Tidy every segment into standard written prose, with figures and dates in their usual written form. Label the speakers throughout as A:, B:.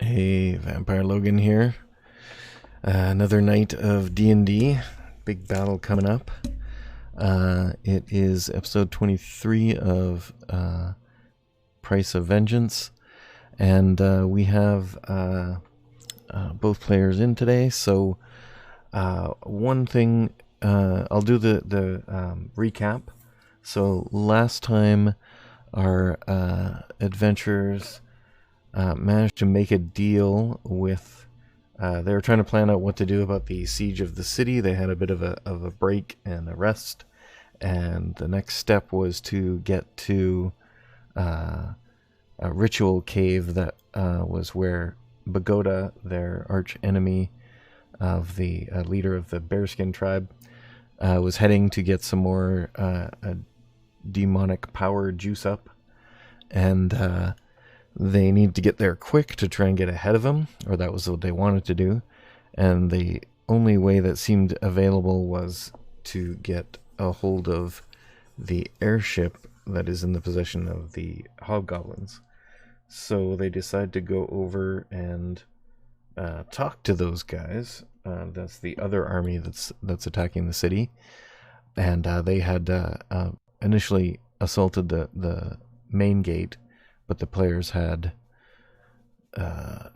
A: Hey, Vampire Logan here. Another night of D&D. Big battle coming up. It is episode 23 of Price of Vengeance. And we have both players in today. So one thing, I'll do the recap. So last time our adventurers managed to make a deal with. They were trying to plan out what to do about the siege of the city. They had a bit of a break and a rest, and the next step was to get to a ritual cave that was where Bagoda, their arch enemy of the leader of the Bearskin tribe, was heading to get some more demonic power juice up, and they needed to get there quick to try and get ahead of him, or that was what they wanted to do. And the only way that seemed available was to get a hold of the airship that is in the possession of the hobgoblins. So they decide to go over and talk to those guys. That's the other army that's attacking the city. And they had initially assaulted the main gate, but the players had done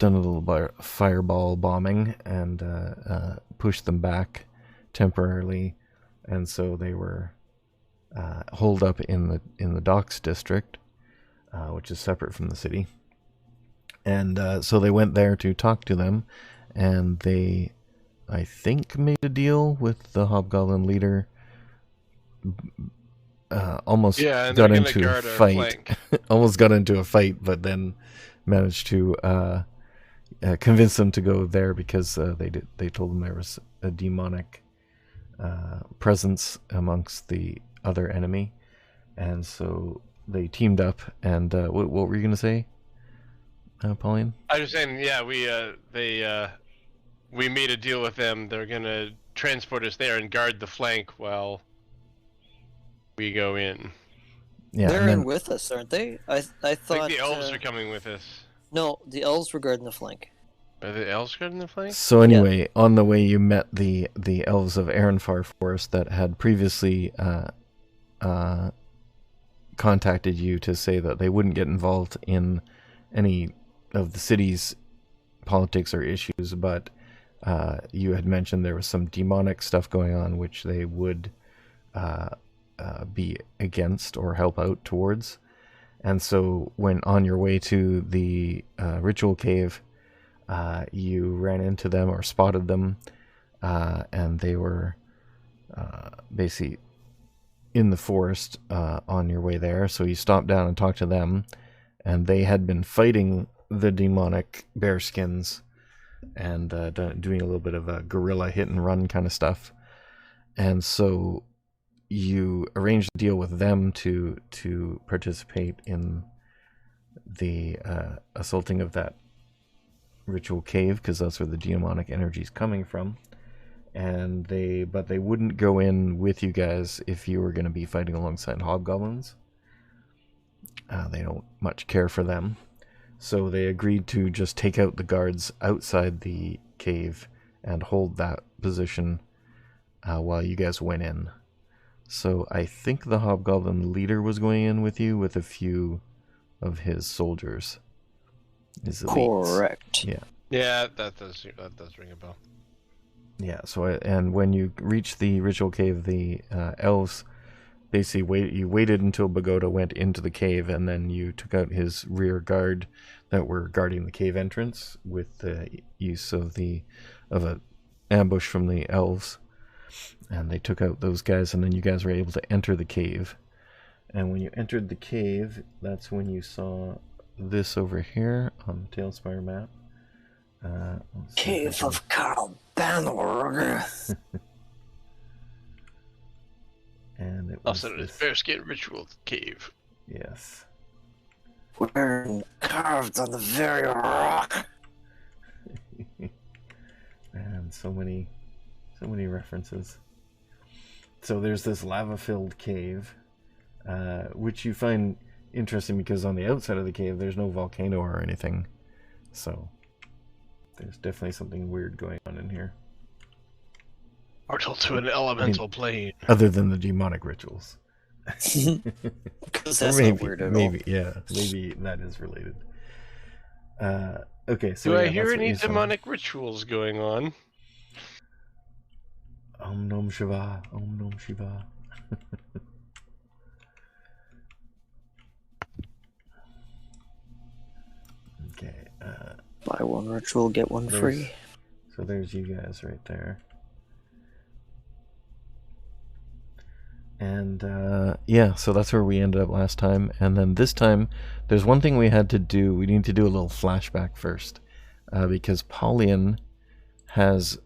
A: a little fireball bombing and pushed them back temporarily, and so they were holed up in the docks district, which is separate from the city. And so they went there to talk to them, and they, I think, made a deal with the hobgoblin leader. Almost got into a fight. Almost got into a fight, but then managed to convince them to go there because they told them there was a demonic presence amongst the other enemy, and so they teamed up. And what were you gonna say, Pauline?
B: I was saying, yeah, we made a deal with them. They're gonna transport us there and guard the flank while we go in.
C: Yeah, they're in with us, aren't they? I thought
B: I think the elves are coming with us.
C: No, the elves were guarding the flank.
B: Are the elves guarding the flank?
A: So anyway, on the way you met the elves of Erenfar Forest that had previously contacted you to say that they wouldn't get involved in any of the city's politics or issues, but you had mentioned there was some demonic stuff going on which they would be against or help out towards. And so when on your way to the ritual cave, you ran into them or spotted them, and they were basically in the forest on your way there. So you stopped down and talked to them, and they had been fighting the demonic bearskins and doing a little bit of a guerrilla hit and run kind of stuff. And so you arranged a deal with them to participate in the assaulting of that ritual cave, because that's where the demonic energy is coming from. And they wouldn't go in with you guys if you were going to be fighting alongside hobgoblins. They don't much care for them, so they agreed to just take out the guards outside the cave and hold that position while you guys went in. So I think the hobgoblin leader was going in with you with a few of his soldiers.
C: Correct.
A: Yeah.
B: Yeah, that does ring a bell.
A: Yeah. So and when you reached the ritual cave, the elves basically you waited until Bagoda went into the cave, and then you took out his rear guard that were guarding the cave entrance with the use of an ambush from the elves. And they took out those guys, and then you guys were able to enter the cave. And when you entered the cave, that's when you saw this over here on the Tailspire map.
C: Cave of Carl Banner.
A: And it was
B: also the Bearskin Ritual Cave.
A: Yes.
C: We're carved on the very rock.
A: And so many references. So there's this lava-filled cave, which you find interesting because on the outside of the cave there's no volcano or anything. So there's definitely something weird going on in here.
B: Portal to an elemental plane.
A: Other than the demonic rituals.
C: Because that's
A: maybe,
C: not weird at
A: maybe, yeah, maybe that is related. Okay, so
B: Do I
A: yeah,
B: hear
A: that's what
B: any
A: you saw.
B: demonic rituals going on?
A: Om Nom Shiva, Om Nom Shiva. Okay.
C: Buy one ritual, get one free.
A: So there's you guys right there. And yeah, so that's where we ended up last time. And then this time, there's one thing we had to do. We need to do a little flashback first. Because Paulian has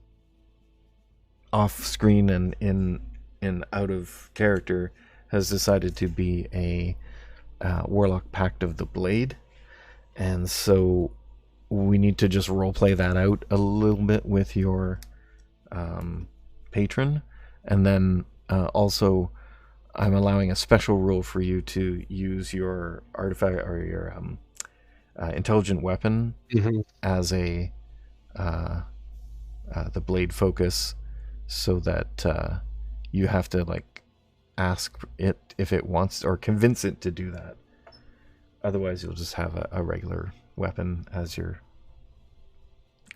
A: off screen and in out of character has decided to be a Warlock Pact of the Blade. And so we need to just roleplay that out a little bit with your patron. And then also, I'm allowing a special rule for you to use your artifact or your intelligent weapon as a the blade focus, so that you have to like ask it if it wants or convince it to do that. Otherwise, you'll just have a regular weapon as your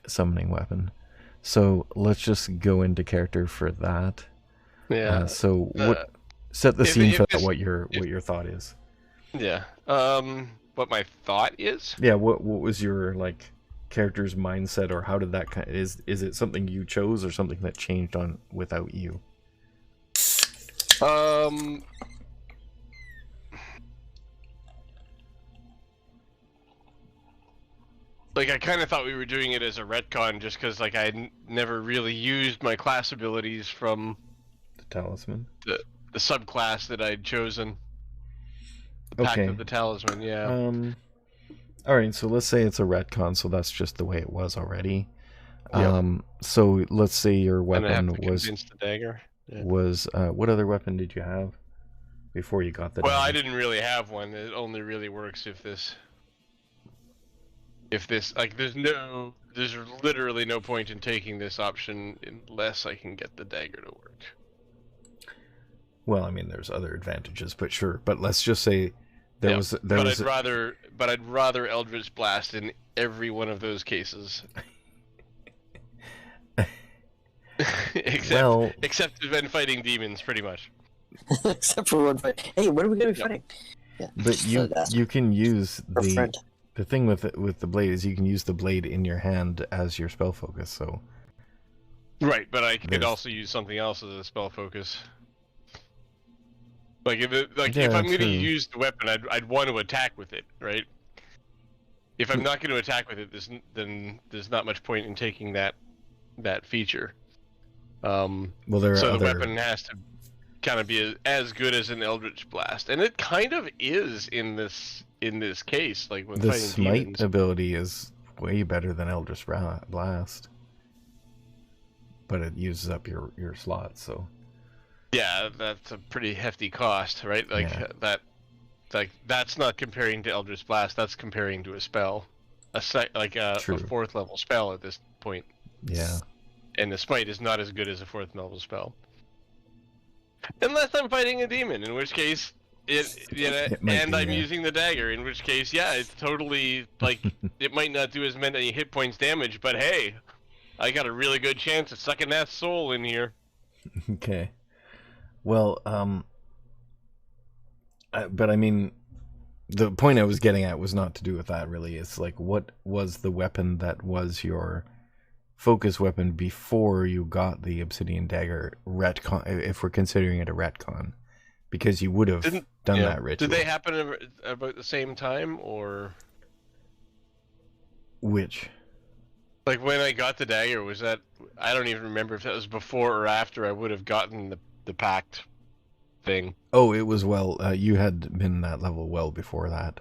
A: summoning weapon. So let's just go into character for that.
B: Yeah.
A: So what? Set the scene for what your thought is.
B: Yeah. What my thought is?
A: Yeah. What was your like character's mindset, or how did that is it something you chose or something that changed on without you?
B: Like, I kind of thought we were doing it as a retcon just because, like, I had never really used my class abilities from
A: The talisman?
B: The subclass that I'd chosen. The Pact of the Talisman, yeah.
A: Alright, so let's say it's a retcon, so that's just the way it was already.
B: Yep.
A: So let's say your weapon was...
B: the dagger. Yeah.
A: Was, what other weapon did you have before you got the dagger?
B: I didn't really have one. It only really works if this, like, there's literally no point in taking this option unless I can get the dagger to work.
A: Well, I mean, there's other advantages, but sure. But let's just say
B: I'd rather Eldritch Blast in every one of those cases. except when fighting demons, pretty much.
C: Except for one fight. Hey, what are we gonna be fighting? Yeah.
A: But you can use the thing with the blade is you can use the blade in your hand as your spell focus. So
B: right, but I could also use something else as a spell focus. Like if I'm going to use the weapon, I'd want to attack with it, right? If I'm not going to attack with it, then there's not much point in taking that feature.
A: The
B: weapon has to kind of be as good as an Eldritch Blast, and it kind of is in this case. Like when
A: the
B: fighting
A: smite
B: demons.
A: ability is way better than Eldritch Blast, but it uses up your slot. So
B: yeah, that's a pretty hefty cost, right? Like that's not comparing to Eldritch Blast. That's comparing to a spell, a 4th level spell at this point.
A: Yeah.
B: And the smite is not as good as a 4th level spell. Unless I'm fighting a demon, in which case I'm using the dagger, in which case, yeah, it's totally like it might not do as many hit points damage, but hey, I got a really good chance of sucking that soul in here.
A: Okay. Well, but I mean, the point I was getting at was not to do with that, really. It's like, what was the weapon that was your focus weapon before you got the Obsidian Dagger retcon, if we're considering it a retcon? Because you would have done that ritual.
B: Did they happen about the same time, or...
A: Which?
B: Like, when I got the dagger, was that... I don't even remember if that was before or after I would have gotten the pact thing.
A: Oh, it was you had been that level well before that.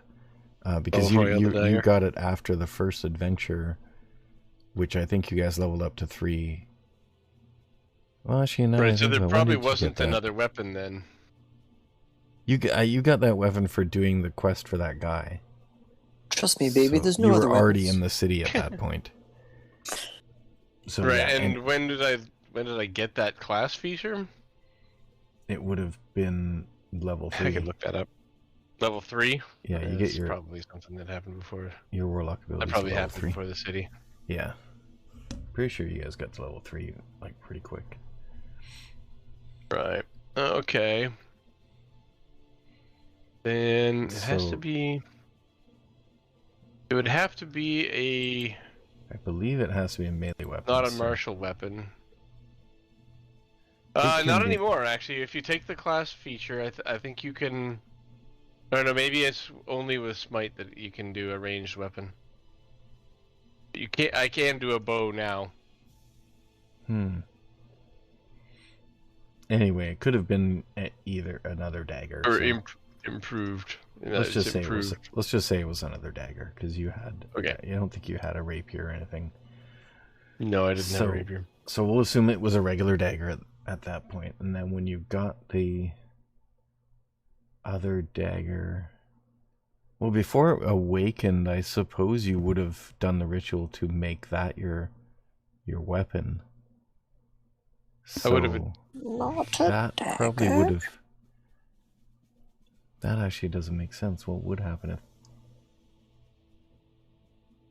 A: Because you got it after the first adventure, which I think you guys leveled up to 3. Well, actually, no.
B: Right, so there probably wasn't another weapon then.
A: You got that weapon for doing the quest for that guy.
C: Trust me, baby.
A: So
C: There's no
A: you
C: other
A: were already
C: weapons.
A: in the city at that point. So
B: Right,
A: yeah,
B: and when did I get that class feature?
A: it would have been level 3.
B: I could look that up. Level 3?
A: Yeah, you
B: That's
A: get your
B: probably something that happened before.
A: your warlock
B: That
A: abilities
B: probably
A: to level
B: happened
A: 3.
B: before the city.
A: Yeah. Pretty sure you guys got to level 3 like pretty quick.
B: Right. Okay. Then it has to
A: So-
B: be. It would have to be a
A: I believe it has to be a melee weapon.
B: not a
A: so-
B: martial weapon.
A: It can
B: Not
A: be-
B: anymore. Actually, if you take the class feature, I think you can. I don't know. Maybe it's only with smite that you can do a ranged weapon. You can't. I can do a bow now.
A: Anyway, it could have been either another dagger.
B: Or
A: so
B: improved.
A: let's just say
B: improved.
A: it was another dagger because you had.
B: Okay.
A: I don't think you had a rapier or anything.
B: No, I didn't have
A: So-
B: a rapier.
A: So we'll assume it was a regular dagger at that point, and then when you got the other dagger, well, before it awakened, I suppose you would have done the ritual to make that your weapon.
B: I would have-
A: So
C: Not a
A: that
C: dagger.
A: probably would have. That actually doesn't make sense. What would happen if?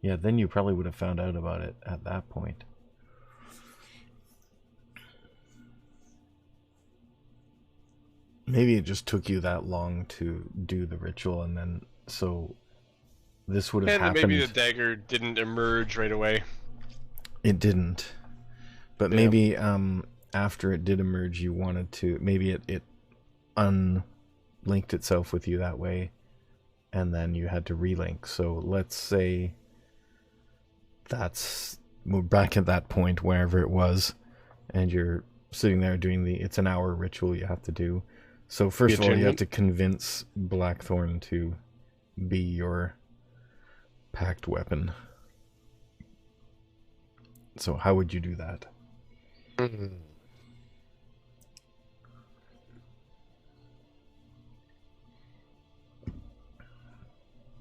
A: Yeah, then you probably would have found out about it at that point. Maybe it just took you that long to do the ritual, and then so this would have
B: And
A: happened.
B: maybe the dagger didn't emerge right away.
A: It didn't, but
B: Yeah.
A: maybe after it did emerge, you wanted to. Maybe it unlinked itself with you that way, and then you had to relink. So let's say we're back at that point wherever it was, and you're sitting there doing it's an hour ritual you have to do. So first of all, you have to convince Blackthorn to be your packed weapon. So how would you do that?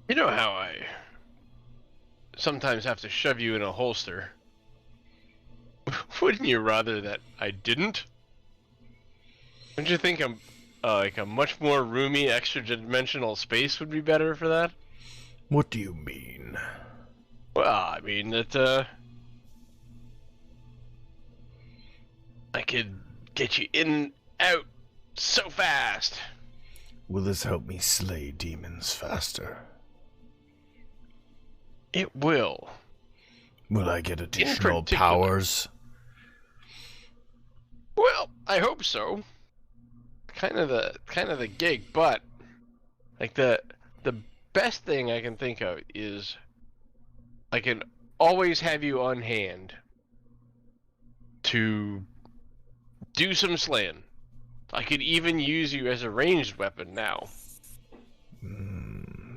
B: You know how I sometimes have to shove you in a holster? Wouldn't you rather that I didn't? Don't you think like a much more roomy, extra-dimensional space would be better for that?
A: What do you mean?
B: Well, I mean that I could get you in and out so fast.
A: Will this help me slay demons faster?
B: It will.
A: Will I get additional
B: particular.
A: powers?
B: Well, I hope so. Kind of the gig, but like the best thing I can think of is I can always have you on hand to do some slaying. I could even use you as a ranged weapon now.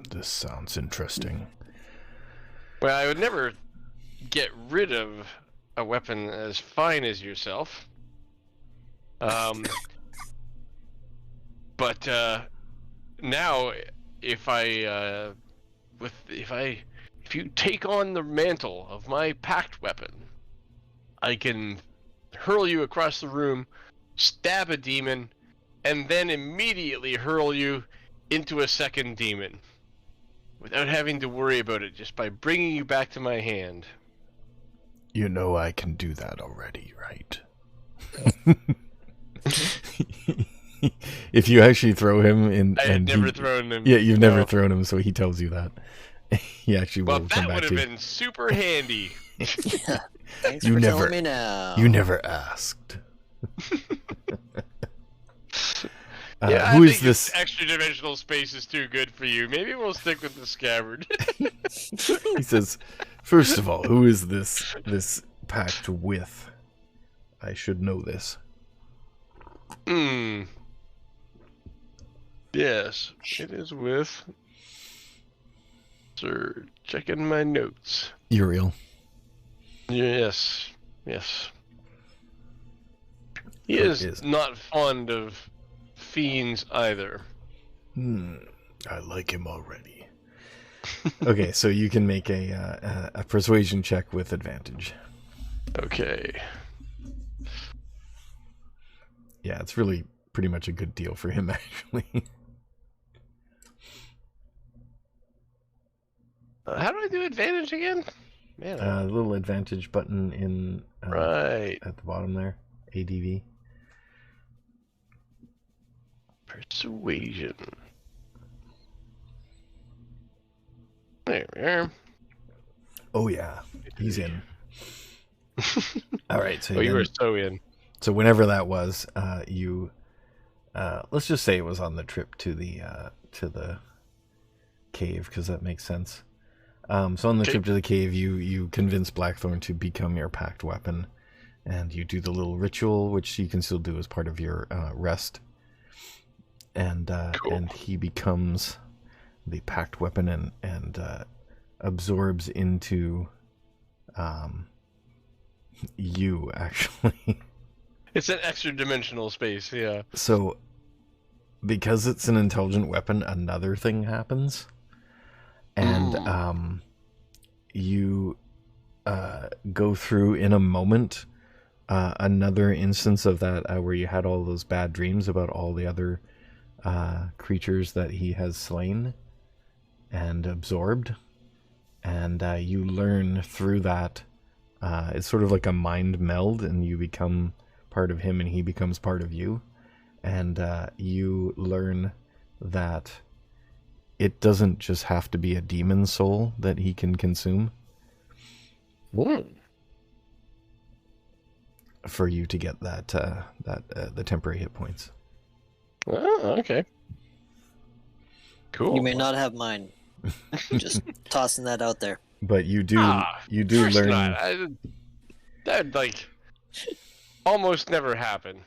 A: This sounds interesting.
B: Well, I would never get rid of a weapon as fine as yourself. But now, if you take on the mantle of my packed weapon, I can hurl you across the room, stab a demon, and then immediately hurl you into a second demon, without having to worry about it, just by bringing you back to my hand.
A: You know I can do that already, right? If you actually throw him in,
B: I had never thrown him.
A: Yeah, you've never
B: No.
A: thrown him, so he tells you that. He actually will
B: Well,
A: come
B: that
A: back
B: would
A: to
B: have
A: you.
B: been super handy.
C: Thanks
A: You
C: for
A: never-
C: telling me now.
A: You never asked.
B: Yeah,
A: who
B: I
A: is
B: think
A: this?
B: extra dimensional space is too good for you. Maybe we'll stick with the scabbard.
A: He says, first of all, who is this pact with? I should know this.
B: Yes, it is with Sir. Checking my notes.
A: Uriel.
B: Yes. He
A: Who
B: is
A: is?
B: not fond of fiends either.
A: I like him already. Okay, so you can make a persuasion check with advantage.
B: Okay.
A: Yeah, it's really pretty much a good deal for him, actually.
B: How do I do advantage again? Man,
A: The little advantage button in
B: right
A: at the bottom there, ADV.
B: Persuasion. There we are.
A: Oh yeah, he's in. All right, so
B: Oh, you were so in.
A: So whenever that was, you let's just say it was on the trip to the cave, because that makes sense. So on the trip to the cave, you convince Blackthorn to become your pact weapon, and you do the little ritual, which you can still do as part of your rest. And and he becomes the pact weapon and absorbs into you, actually.
B: It's an extra dimensional space, yeah.
A: So because it's an intelligent weapon, another thing happens. And you go through in a moment another instance of that where you had all those bad dreams about all the other creatures that he has slain and absorbed. And you learn through that. It's sort of like a mind meld, and you become part of him and he becomes part of you. And you learn that it doesn't just have to be a demon soul that he can consume.
B: Whoa.
A: For you to get that the temporary hit points.
B: Oh, okay. Cool.
D: You may not have mine. Just tossing that out there.
A: But you do
B: of
A: learn.
B: Not. That'd like almost never happen.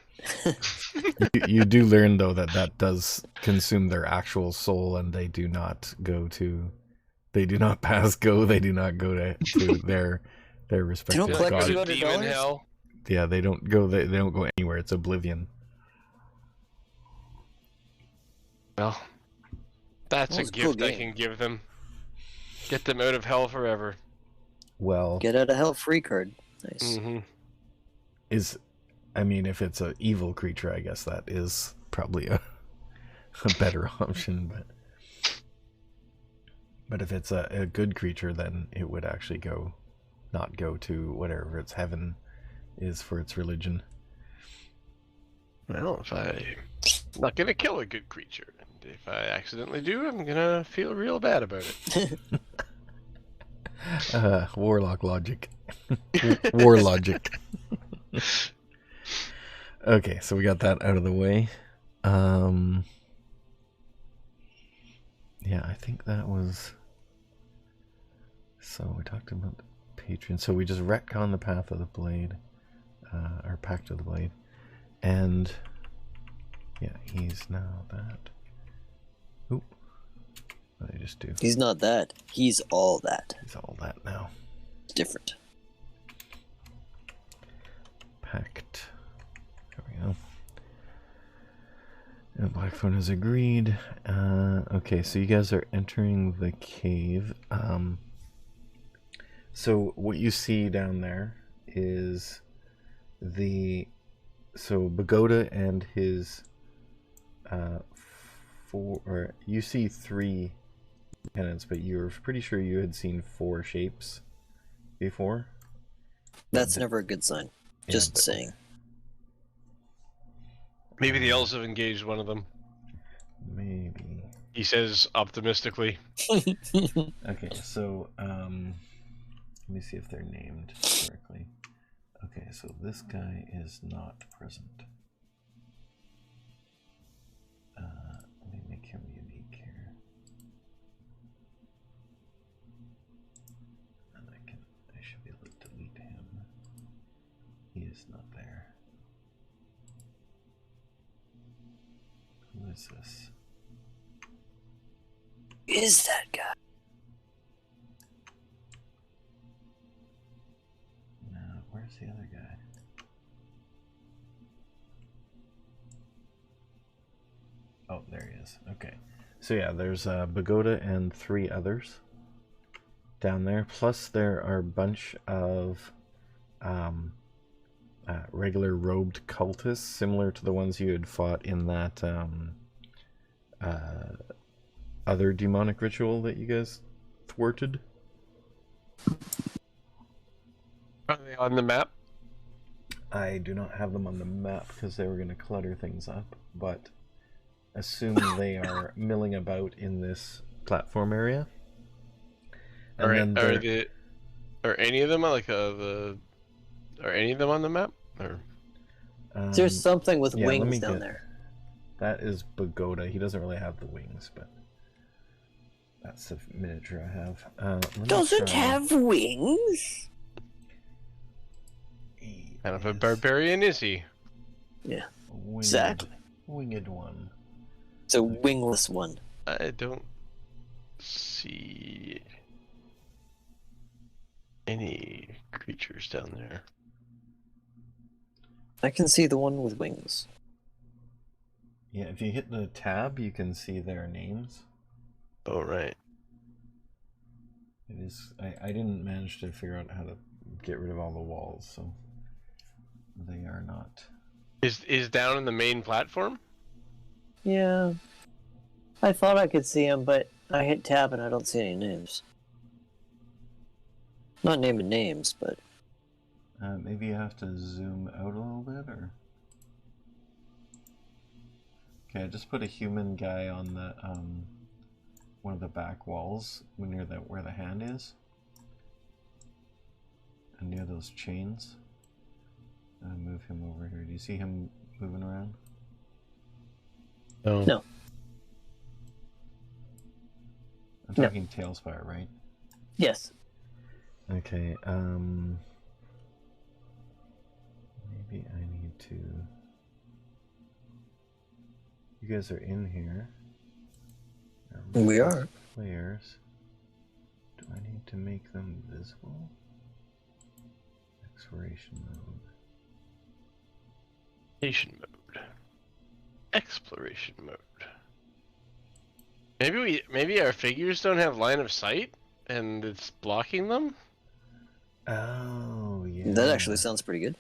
A: You do learn though that does consume their actual soul, and they do not pass go. They do not go to their respective
D: collect
A: gods.
D: $200?
B: Demon hell.
A: Yeah, they don't go. They don't go anywhere. It's oblivion.
B: Well, that's a
D: it's a cool
B: gift I
D: game.
B: can give them. Get them out of hell forever.
A: Well,
D: Get out of hell free card. Nice.
B: Mm-hmm.
A: I mean, if it's an evil creature, I guess that is probably a better option. But if it's a good creature, then it would actually not go to whatever its heaven is for its religion.
B: Well, I'm not gonna kill a good creature, and if I accidentally do, I'm gonna feel real bad about it.
A: Warlock logic. War logic. Okay, so we got that out of the way. Yeah, I think that was... So we talked about the patron. So we just retcon the path of the blade, or pact of the blade. And yeah, he's now that. Oop. What did I just do?
D: He's not that. He's all that.
A: He's all that now.
D: It's different.
A: Pact. There we go. And Blackthorn has agreed. Okay, so you guys are entering the cave. So what you see down there is so Bagoda and his you see 3 lieutenants, but you're pretty sure you had seen 4 shapes before.
D: That's never a good sign. Just saying.
B: Maybe the elves have engaged one of them.
A: Maybe.
B: He says optimistically.
A: Okay, so let me see if they're named correctly. Okay, so this guy is not present. Let me make him unique here. And I should be able to delete him. He is not there. Who is this?
D: Is that guy?
A: No, where's the other guy? Oh, there he is. Okay. So yeah, there's Bagoda and 3 others. down there. Plus, there are a bunch of regular robed cultists, similar to the ones you had fought in that other demonic ritual that you guys thwarted.
B: Are they on the map?
A: I do not have them on the map because they were going to clutter things up, but assume they are milling about in this platform area. And
B: are any of them like are any of them on the map? Or
D: There's something with
A: yeah,
D: wings down there.
A: That is Pagoda. He doesn't really have the wings, but that's the miniature I have.
D: Doesn't have wings?
B: Kind of a barbarian, is he?
D: Yeah,
A: winged,
D: exactly.
A: Winged one.
D: It's a wingless one.
B: I don't see any creatures down there.
D: I can see the one with wings.
A: Yeah, if you hit the tab, you can see their names.
B: Oh, right.
A: It is. I didn't manage to figure out how to get rid of all the walls, so they are not.
B: Is down in the main platform?
D: Yeah. I thought I could see him, but I hit tab and I don't see any names. Not naming names, but...
A: Maybe you have to zoom out a little bit, or... Okay, I just put a human guy on the, one of the back walls, near where the hand is. And near those chains. Move him over here. Do you see him moving around?
D: No.
A: I'm talking Tailspire, right?
D: Yes.
A: Okay, maybe I need to... You guys are in here.
D: We are.
A: Players. Do I need to make them visible? Exploration mode.
B: Exploration mode. Exploration mode. Maybe our figures don't have line of sight and it's blocking them?
A: Oh, yeah.
D: That actually sounds pretty good.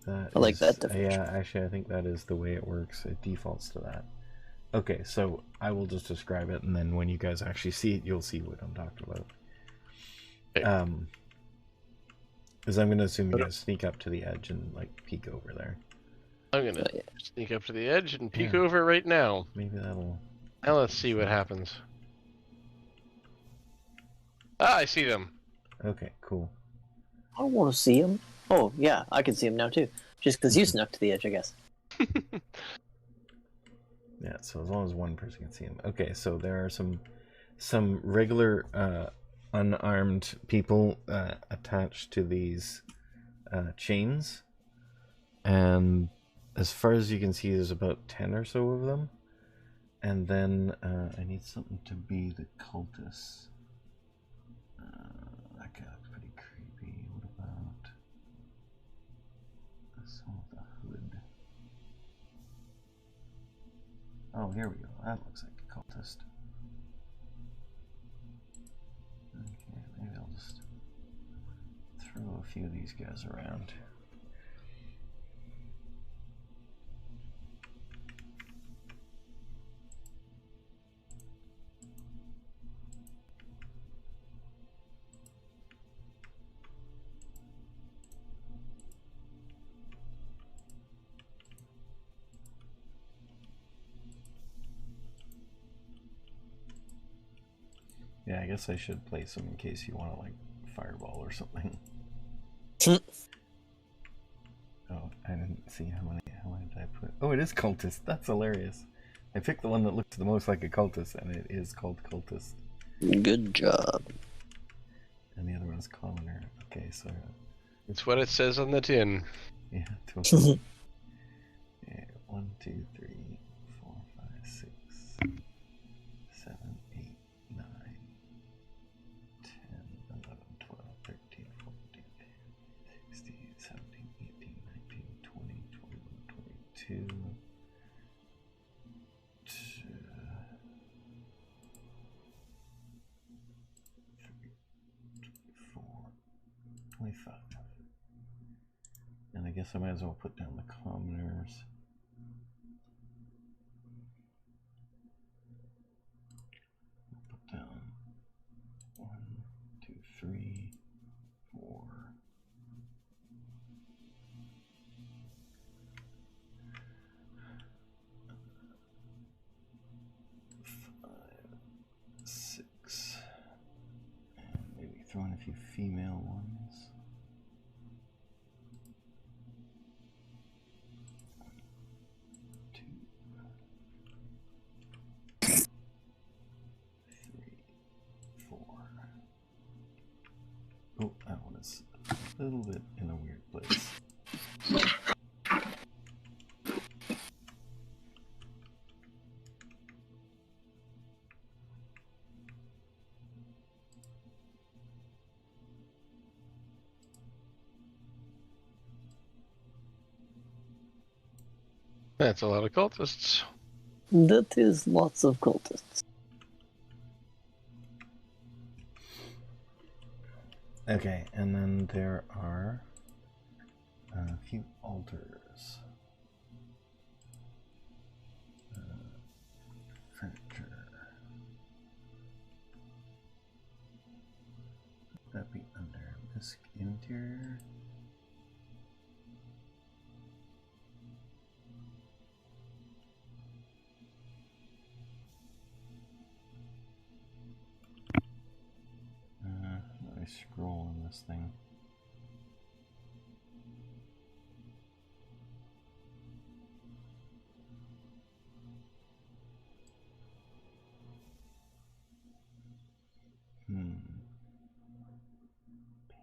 D: I like that definition.
A: Yeah, actually, I think that is the way it works. It defaults to that. Okay, so I will just describe it, and then when you guys actually see it, you'll see what I'm talking about.
B: Okay.
A: Because I'm going to assume you guys sneak up to the edge and, like, peek over there.
B: I'm gonna sneak up to the edge and peek over right now.
A: Maybe that'll...
B: Now let's see what happens. Ah, I see them.
A: Okay, cool.
D: I want to see him. Oh, yeah, I can see him now, too. Just because you snuck to the edge, I guess.
A: Yeah, so as long as one person can see him. Okay, so there are some regular unarmed people attached to these chains, and as far as you can see, there's about 10 or so of them. And then I need something to be the cultists. That guy looks pretty creepy. What about some of the hood? Oh, here we go. That looks like a cultist. Okay, maybe I'll just throw a few of these guys around. Yeah, I guess I should place them in case you want to, like, fireball or something. Oh, I didn't see how many did I put? Oh, it is cultist. That's hilarious. I picked the one that looks the most like a cultist, and it is called cultist.
D: Good job.
A: And the other one's commoner. Okay, so...
B: It's what it says on the tin.
A: Yeah, totally. Yeah, 1, 2, 3, 4, 5, 6, 7, 8, 9, 10, 11, 12, 13, 14, 16, 17, 18, 19, 20, 21, 22, 3, 25. And I guess I might as well put down the commoners. Put down 1, 2, 3, 4. 5, 6. And maybe throw in a few female ones. 2, 3, 4. Oh, that one is a little bit in a weird place.
B: That's a lot of cultists.
D: That is lots of cultists.
A: Okay, and then there are a few altars. Furniture. Would that be under Misc Interior? Let me scroll on this thing.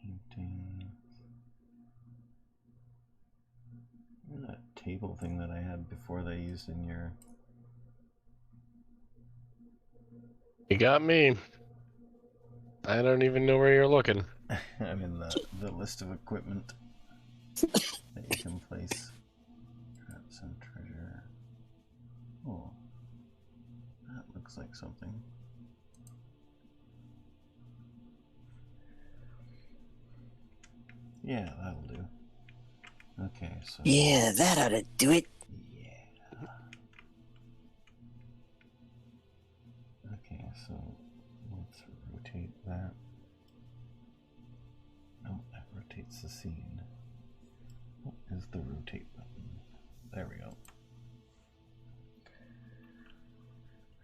A: Painting. That table thing that I had before that I used in your...
B: You got me. I don't even know where you're looking.
A: I'm in the list of equipment that you can place. Traps and treasure. Oh, that looks like something. Yeah, that'll do. Okay, so...
C: Yeah, that ought to do it.
A: Yeah. Okay, so let's rotate that. Oh, that rotates the scene. What is the rotate button? There we go.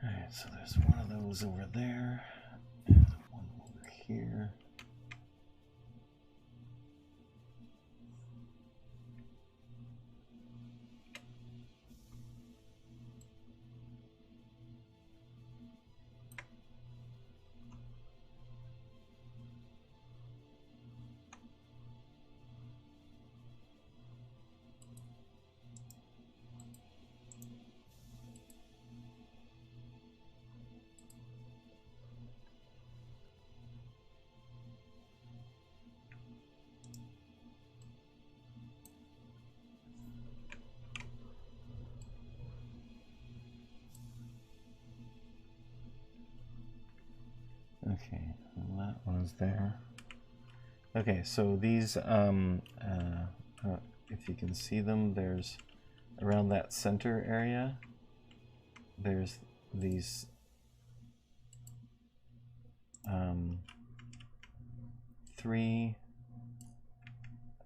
A: Alright, so there's one of those over there, and one over here. Okay, well, that one is there. Okay, so these, if you can see them, there's around that center area, there's these three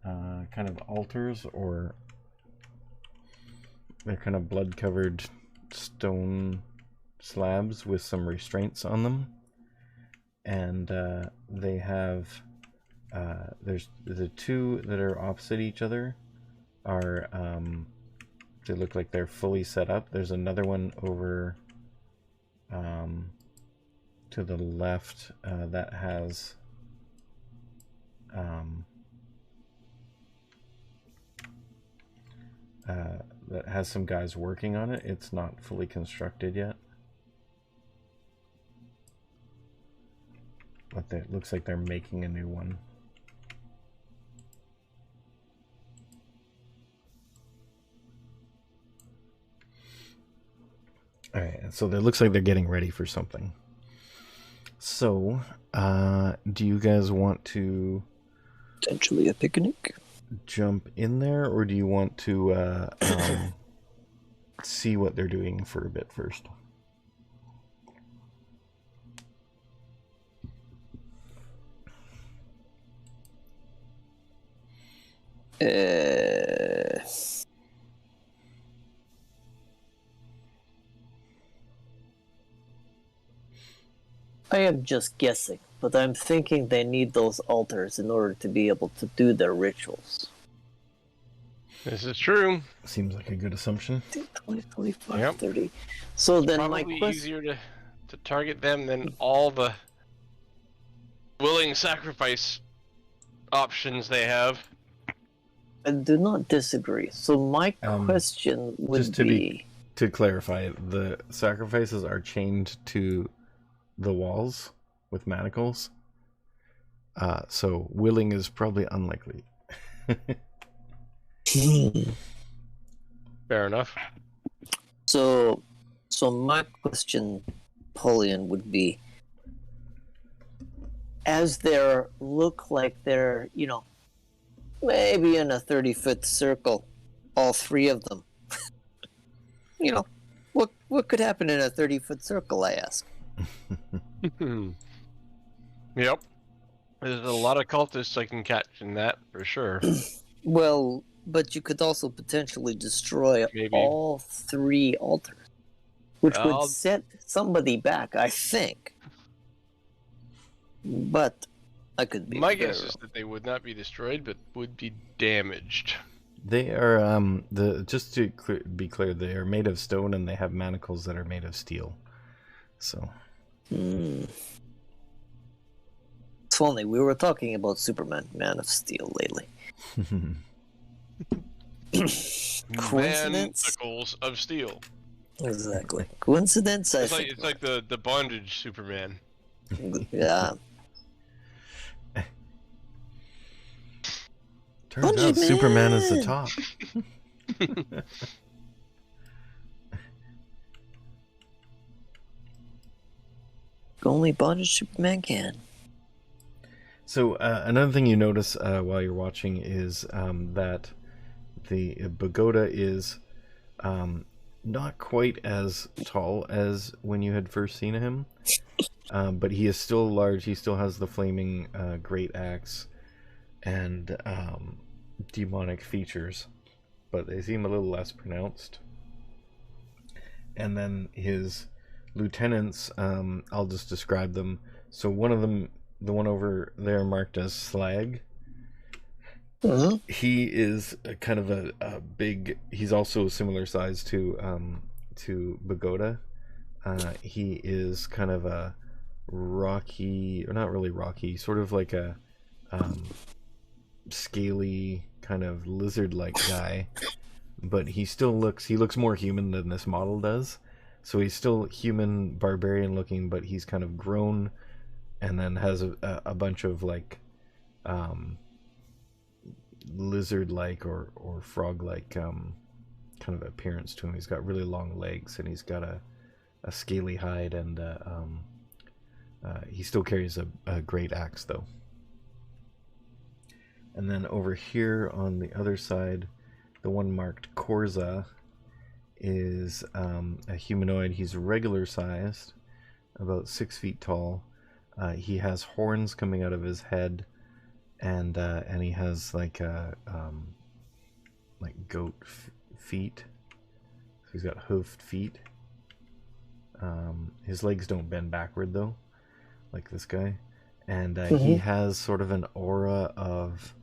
A: kind of altars, or they're kind of blood-covered stone slabs with some restraints on them. And they have there's the two that are opposite each other are they look like they're fully set up. There's another one over to the left that has some guys working on it. It's not fully constructed yet. But it looks like they're making a new one. Alright, so it looks like they're getting ready for something. So, do you guys want to
D: Potentially a picnic.
A: jump in there, or do you want to see what they're doing for a bit first?
D: I am just guessing, but I'm thinking they need those altars in order to be able to do their rituals.
B: This is true.
A: Seems like a good assumption.
D: 20, 25,
B: Yep.
D: 30. So then my
B: Probably
D: question...
B: easier to target them than all the willing sacrifice options they have.
D: I do not disagree. So my question would
A: just to
D: be...
A: To clarify, the sacrifices are chained to the walls with manacles. So willing is probably unlikely.
B: Fair enough.
D: So my question, Polian, would be, as they look like they're, maybe in a 30-foot circle, all three of them. What could happen in a 30-foot circle, I ask?
B: Yep. There's a lot of cultists I can catch in that, for sure.
D: Well, but you could also potentially destroy all three altars, which would set somebody back, I think. But I could be.
B: My guess is that they would not be destroyed, but would be damaged.
A: They are just to be clear, they are made of stone and they have manacles that are made of steel. So.
D: It's funny, we were talking about Superman, Man of Steel, lately. Coincidence?
B: Manacles of steel.
D: Exactly. Coincidence?
B: It's like the bondage Superman.
D: Yeah.
A: Turns out Superman is the top.
D: Only bondage Superman can.
A: So another thing you notice while you're watching is that the pagoda is not quite as tall as when you had first seen him, but he is still large. He still has the flaming great axe and demonic features, but they seem a little less pronounced. And then his lieutenants, I'll just describe them. So one of them, the one over there marked as Slag, he is a kind of a big, he's also a similar size to Pagoda. He is kind of a rocky, or not really rocky, sort of like a scaly kind of lizard-like guy, but he looks more human than this model does. So he's still human, barbarian looking, but he's kind of grown and then has a bunch of like lizard-like or frog-like kind of appearance to him. He's got really long legs and he's got a scaly hide, and he still carries a great axe though. And then over here on the other side, the one marked Korza is a humanoid. He's regular sized, about 6 feet tall. He has horns coming out of his head, and he has like goat feet. So he's got hoofed feet. His legs don't bend backward though, like this guy. And he has sort of an aura of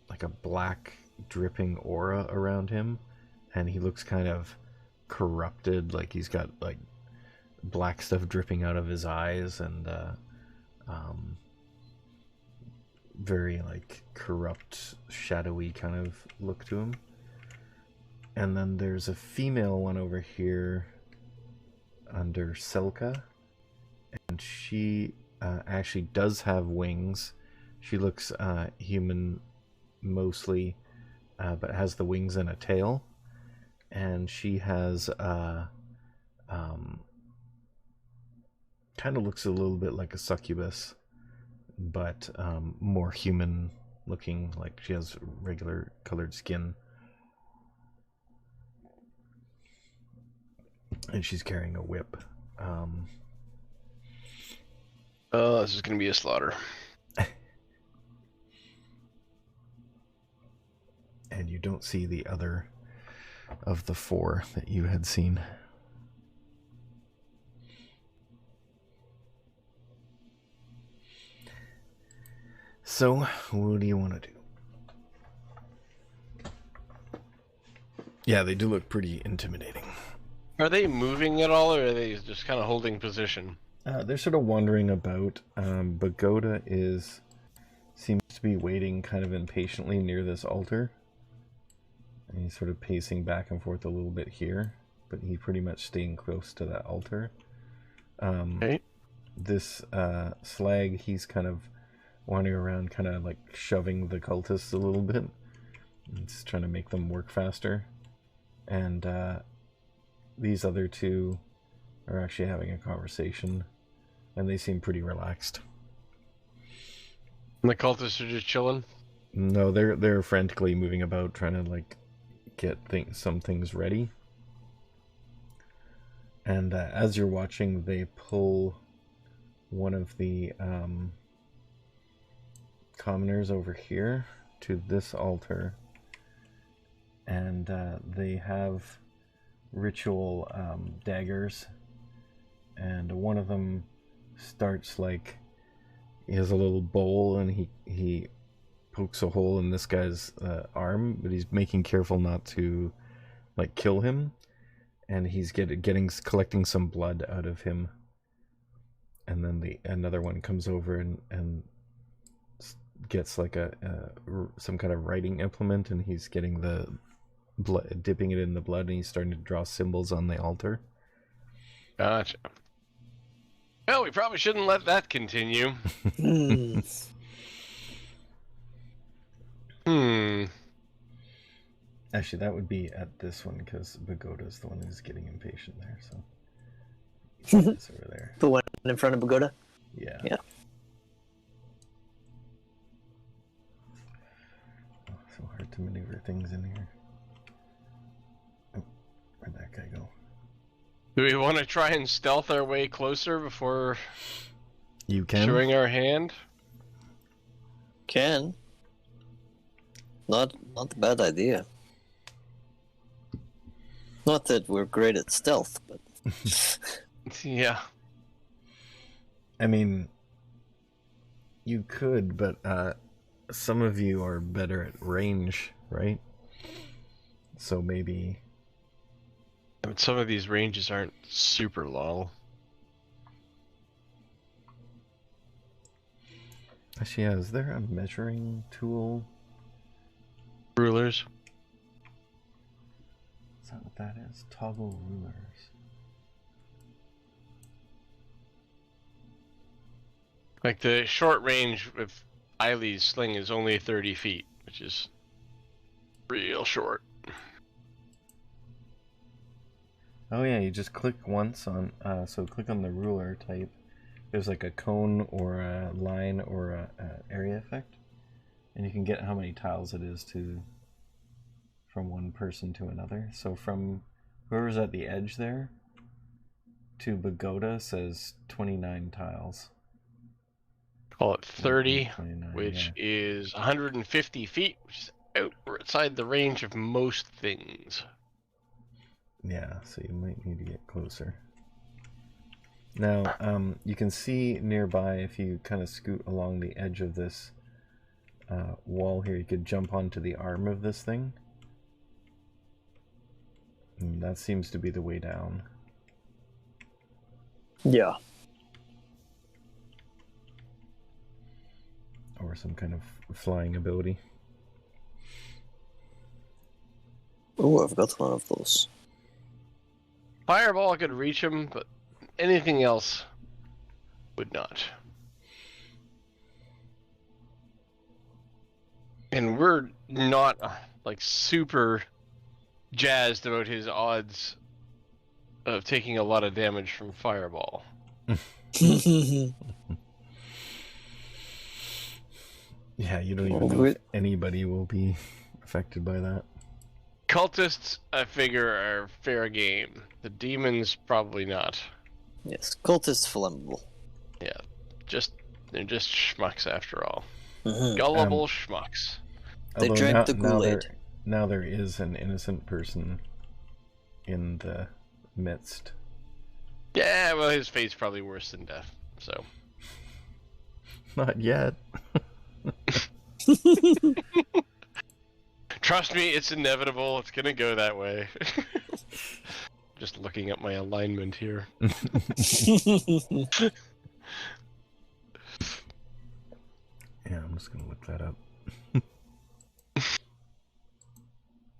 A: like a black dripping aura around him, and he looks kind of corrupted, like he's got like black stuff dripping out of his eyes, and very like corrupt, shadowy kind of look to him. And then there's a female one over here under Selka, and she actually does have wings. She looks human mostly, but has the wings and a tail. And she has kind of looks a little bit like a succubus. but more human looking, like she has regular colored skin. And she's carrying a whip.
B: Oh, this is going to be a slaughter.
A: And you don't see the other of the 4 that you had seen. So, what do you want to do? Yeah, they do look pretty intimidating.
B: Are they moving at all, or are they just kind of holding position?
A: They're sort of wandering about. Bagoda seems to be waiting kind of impatiently near this altar. And he's sort of pacing back and forth a little bit here, but he's pretty much staying close to that altar.
B: Okay.
A: This slag, he's kind of wandering around, kind of like shoving the cultists a little bit. He's trying to make them work faster. And these other 2 are actually having a conversation, and they seem pretty relaxed.
B: And the cultists are just chilling?
A: No, they're frantically moving about, trying to like get some things ready. And as you're watching, they pull one of the commoners over here to this altar, and they have ritual daggers, and one of them starts like, he has a little bowl, and he pokes a hole in this guy's arm, but he's making careful not to like kill him, and he's collecting some blood out of him. And then another one comes over and gets like some kind of writing implement, and he's getting the blood, dipping it in the blood, and he's starting to draw symbols on the altar.
B: Gotcha. Well, we probably shouldn't let that continue.
A: Actually, that would be at this one, because Bagoda's the one who's getting impatient there, so it's over there.
D: The one in front of Bagoda?
A: Yeah.
D: Yeah.
A: Oh, so hard to maneuver things in here. Oh, where'd that guy go?
B: Do we want to try and stealth our way closer before
A: You can?
B: showing our hand?
D: Can. Not a bad idea. Not that we're great at stealth, but
B: Yeah.
A: I mean, you could, but some of you are better at range, right? So maybe...
B: But some of these ranges aren't super long.
A: Actually, yeah, is there a measuring tool?
B: Rulers.
A: Is that what that is? Toggle rulers.
B: Like the short range with Eileen's sling is only 30 feet, which is real short.
A: Oh yeah, you just click once on, so click on the ruler type. There's like a cone or a line or a area effect. And you can get how many tiles it is from one person to another. So from whoever's at the edge there to Bagoda says 29 tiles.
B: Call it 30,
A: 29,
B: which
A: yeah.
B: is 150 feet, which is outside the range of most things.
A: Yeah, so you might need to get closer. Now, you can see nearby, if you kind of scoot along the edge of this wall here, you could jump onto the arm of this thing. And that seems to be the way down.
D: yeah.
A: Or some kind of flying ability.
D: Oh, I've got one of those.
B: Fireball could reach him, but anything else would not. And we're not like super jazzed about his odds of taking a lot of damage from Fireball.
A: Yeah, you don't even know if anybody will be affected by that.
B: Cultists, I figure, are fair game. The demons, probably not.
D: Yes, cultists flammable.
B: Yeah, they're just schmucks after all.
D: Mm-hmm.
B: Gullible schmucks.
D: They drank the Kool-Aid.
A: Now there is an innocent person in the midst.
B: Yeah, well, his fate's probably worse than death, so.
A: Not yet.
B: Trust me, it's inevitable. It's gonna go that way. Just looking at my alignment here.
A: Yeah, I'm just gonna look that up.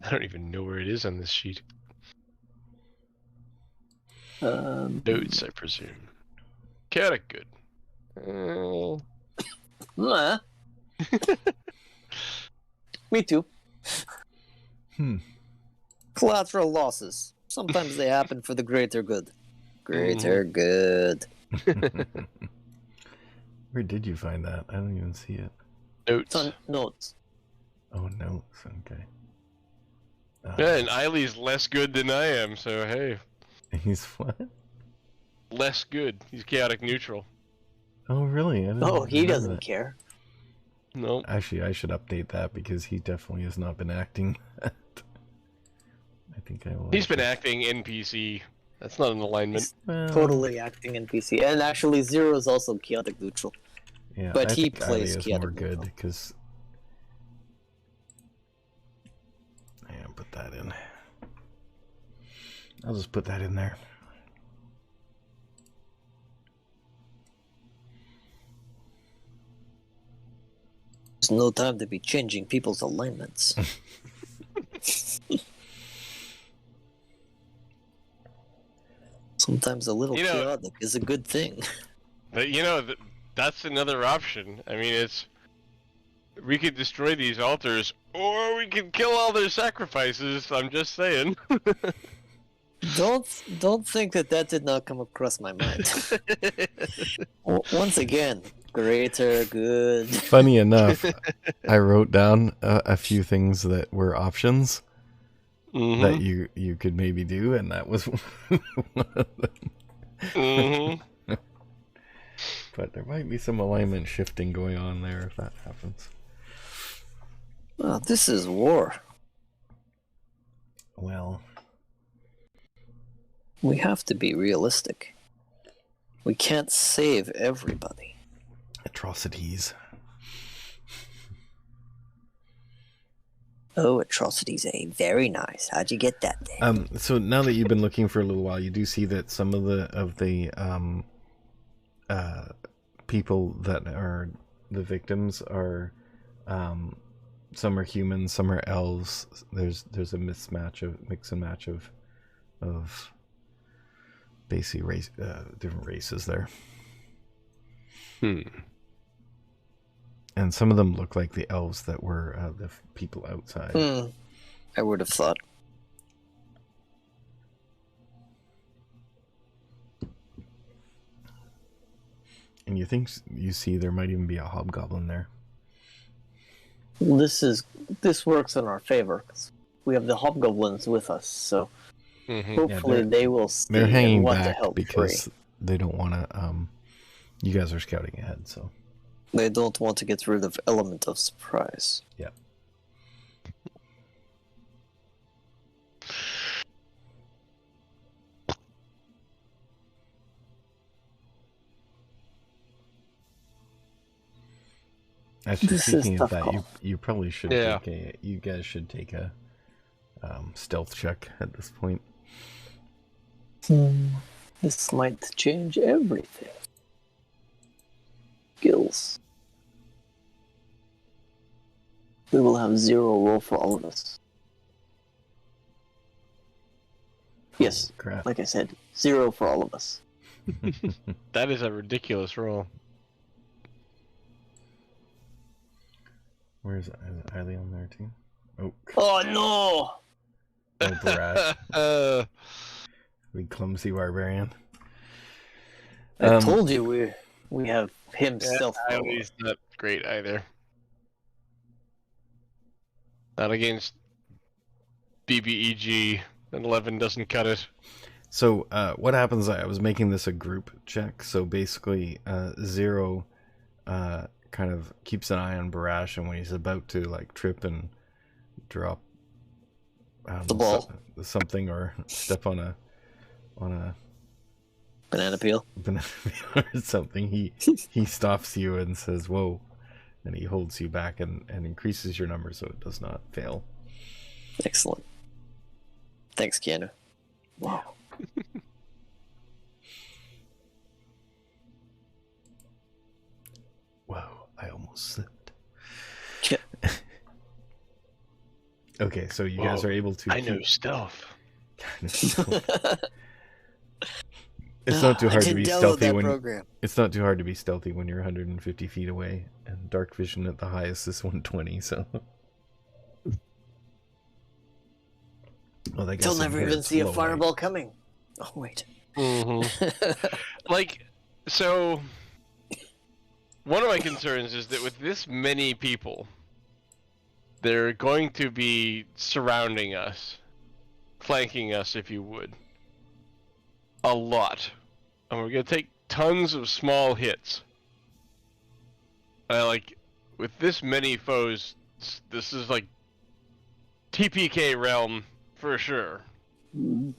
B: I don't even know where it is on this sheet. Notes, I presume. Chaotic good.
D: Nah. Me too. Collateral losses. Sometimes they happen for the greater good. Greater good.
A: Where did you find that? I don't even see it.
B: Notes.
D: Notes.
A: Oh, notes. Okay.
B: Yeah, and Eiley's less good than I am, so hey.
A: He's what?
B: Less good. He's chaotic neutral.
A: Oh, really?
D: Oh, he doesn't care.
B: No.
A: Actually, I should update that because he definitely has not been acting. I think I will.
B: He's been acting NPC. That's not an alignment.
D: He's totally acting NPC. And actually, Zero is also chaotic neutral.
A: Yeah,
D: but he
A: think
D: plays
A: is
D: chaotic
A: more good
D: neutral.
A: because. Yeah, put that in. I'll just put that in there.
D: There's no time to be changing people's alignments. Sometimes a little chaotic is a good thing.
B: But that's another option. I mean, we could destroy these altars, or we could kill all their sacrifices. I'm just saying.
D: Don't think that did not come across my mind. Once again, greater good.
A: Funny enough, I wrote down a few things that were options that you could maybe do, and that was one of them. But there might be some alignment shifting going on there if that happens.
D: Well, this is war.
A: Well,
D: we have to be realistic. We can't save everybody.
A: Atrocities.
D: Oh, atrocities, eh? Very nice. How'd you get that then?
A: So now that you've been looking for a little while, you do see that some of the people that are the victims are some are humans, some are elves. There's a mix and match of basically different races there. And some of them look like the elves that were the people outside.
D: I would have thought.
A: And you see there might even be a hobgoblin there.
D: This works in our favor. We have the hobgoblins with us, so hopefully they will stay.
A: They're hanging
D: want
A: back
D: to help
A: because they don't want to. You guys are scouting ahead, so
D: they don't want to get rid of element of surprise.
A: Yeah. Actually, speaking of that, you probably should you guys should take a stealth check at this point.
D: This might change everything. Skills. We will have 0 roll for all of us. Yes,
A: crap.
D: Like I said, 0 for all of us.
B: That is a ridiculous roll.
A: Where's Eiley on there too?
D: Oh no!
A: Oh, Brad. Big clumsy barbarian.
D: I told you we have him stealth.
B: Eiley's not great either. Not against BBEG, and 11 doesn't cut it.
A: So what happens, I was making this a group check, so basically Zero kind of keeps an eye on Barash, and when he's about to like trip and drop
D: the ball,
A: something, or step on a
D: banana peel
A: or something, he stops you and says, "Whoa," and he holds you back and increases your number so it does not fail.
D: Excellent. Thanks, Keanu. Wow.
A: Whoa, I almost slipped.
D: Yeah.
A: Okay, so you guys are able to...
B: I know stealth.
A: It's not too hard to be stealthy when...
D: program.
A: It's not too hard to be stealthy when you're 150 feet away, and dark vision at the highest is 120, so... Well,
D: They'll never even see a fireball coming. Oh, wait.
B: Mm-hmm. Like, so... One of my concerns is that with this many people, they're going to be surrounding us, flanking us, if you would, a lot. And we're going to take tons of small hits. Like, with this many foes, this is like TPK realm for sure.
D: Mm-hmm.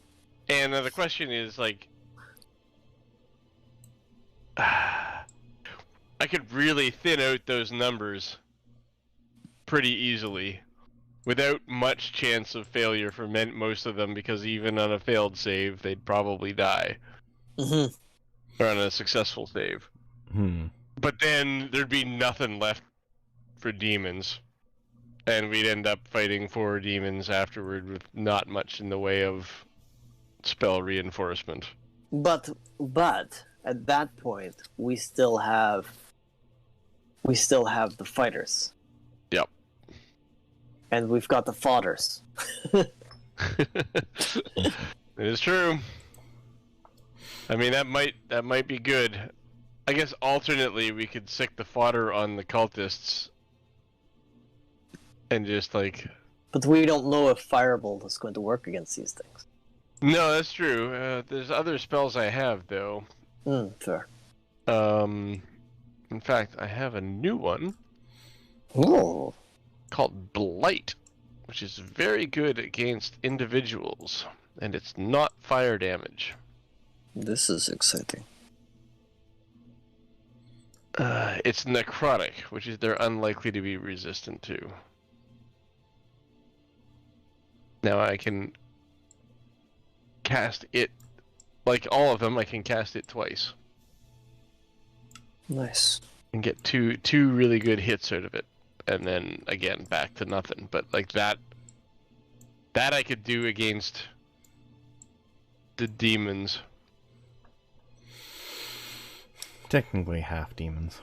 B: And the question is, like, I could really thin out those numbers pretty easily without much chance of failure for most of them, because even on a failed save, they'd probably die.
D: Mm-hmm.
B: Or on a successful save. But then there'd be nothing left for demons. And we'd end up fighting 4 demons afterward with not much in the way of spell reinforcement.
D: But at that point, we still have the fighters.
B: Yep.
D: And we've got the fodders.
B: It is true. I mean, that might be good. I guess alternately we could sick the fodder on the cultists and just like...
D: But we don't know if Firebolt is going to work against these things.
B: No, that's true. There's other spells I have, though.
D: Fair.
B: In fact, I have a new one.
D: Ooh.
B: Called Blight, which is very good against individuals, and it's not fire damage.
D: This is exciting.
B: It's necrotic, which is they're unlikely to be resistant to. Now I can cast it, like all of them, I can cast it twice.
D: Nice.
B: And get two really good hits out of it. And then, again, back to nothing. But, like, that I could do against the demons.
A: Technically half demons.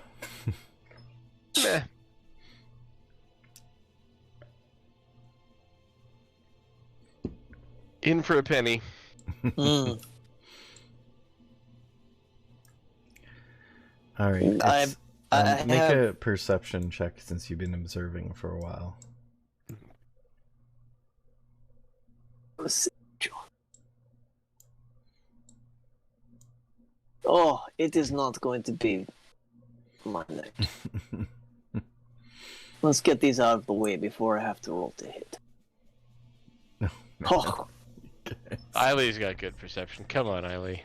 B: Meh. In for a penny.
A: All right. Make a perception check since you've been observing for a while.
D: Oh, it is not going to be my night. Let's get these out of the way before I have to roll to hit. Oh.
B: Eileen's got good perception. Come on, Eileen.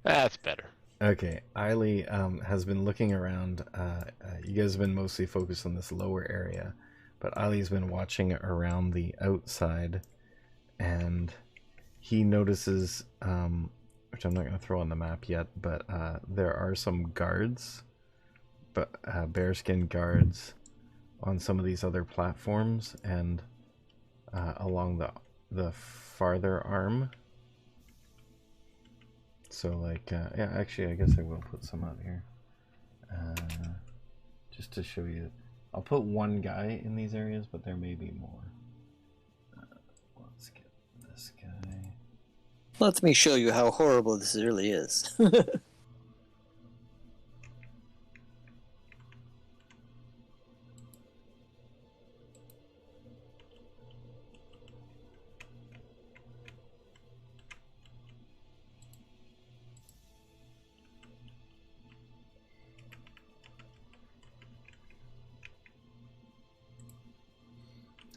B: That's better.
A: Okay, Eiley has been looking around. You guys have been mostly focused on this lower area, but Eiley's been watching around the outside, and he notices, which I'm not going to throw on the map yet, but there are some guards, but bearskin guards on some of these other platforms, and along the farther arm. So, like, yeah, actually, I guess I will put some out here. Just to show you. I'll put one guy in these areas, but there may be more. Let's get this guy.
D: Let me show you how horrible this really is.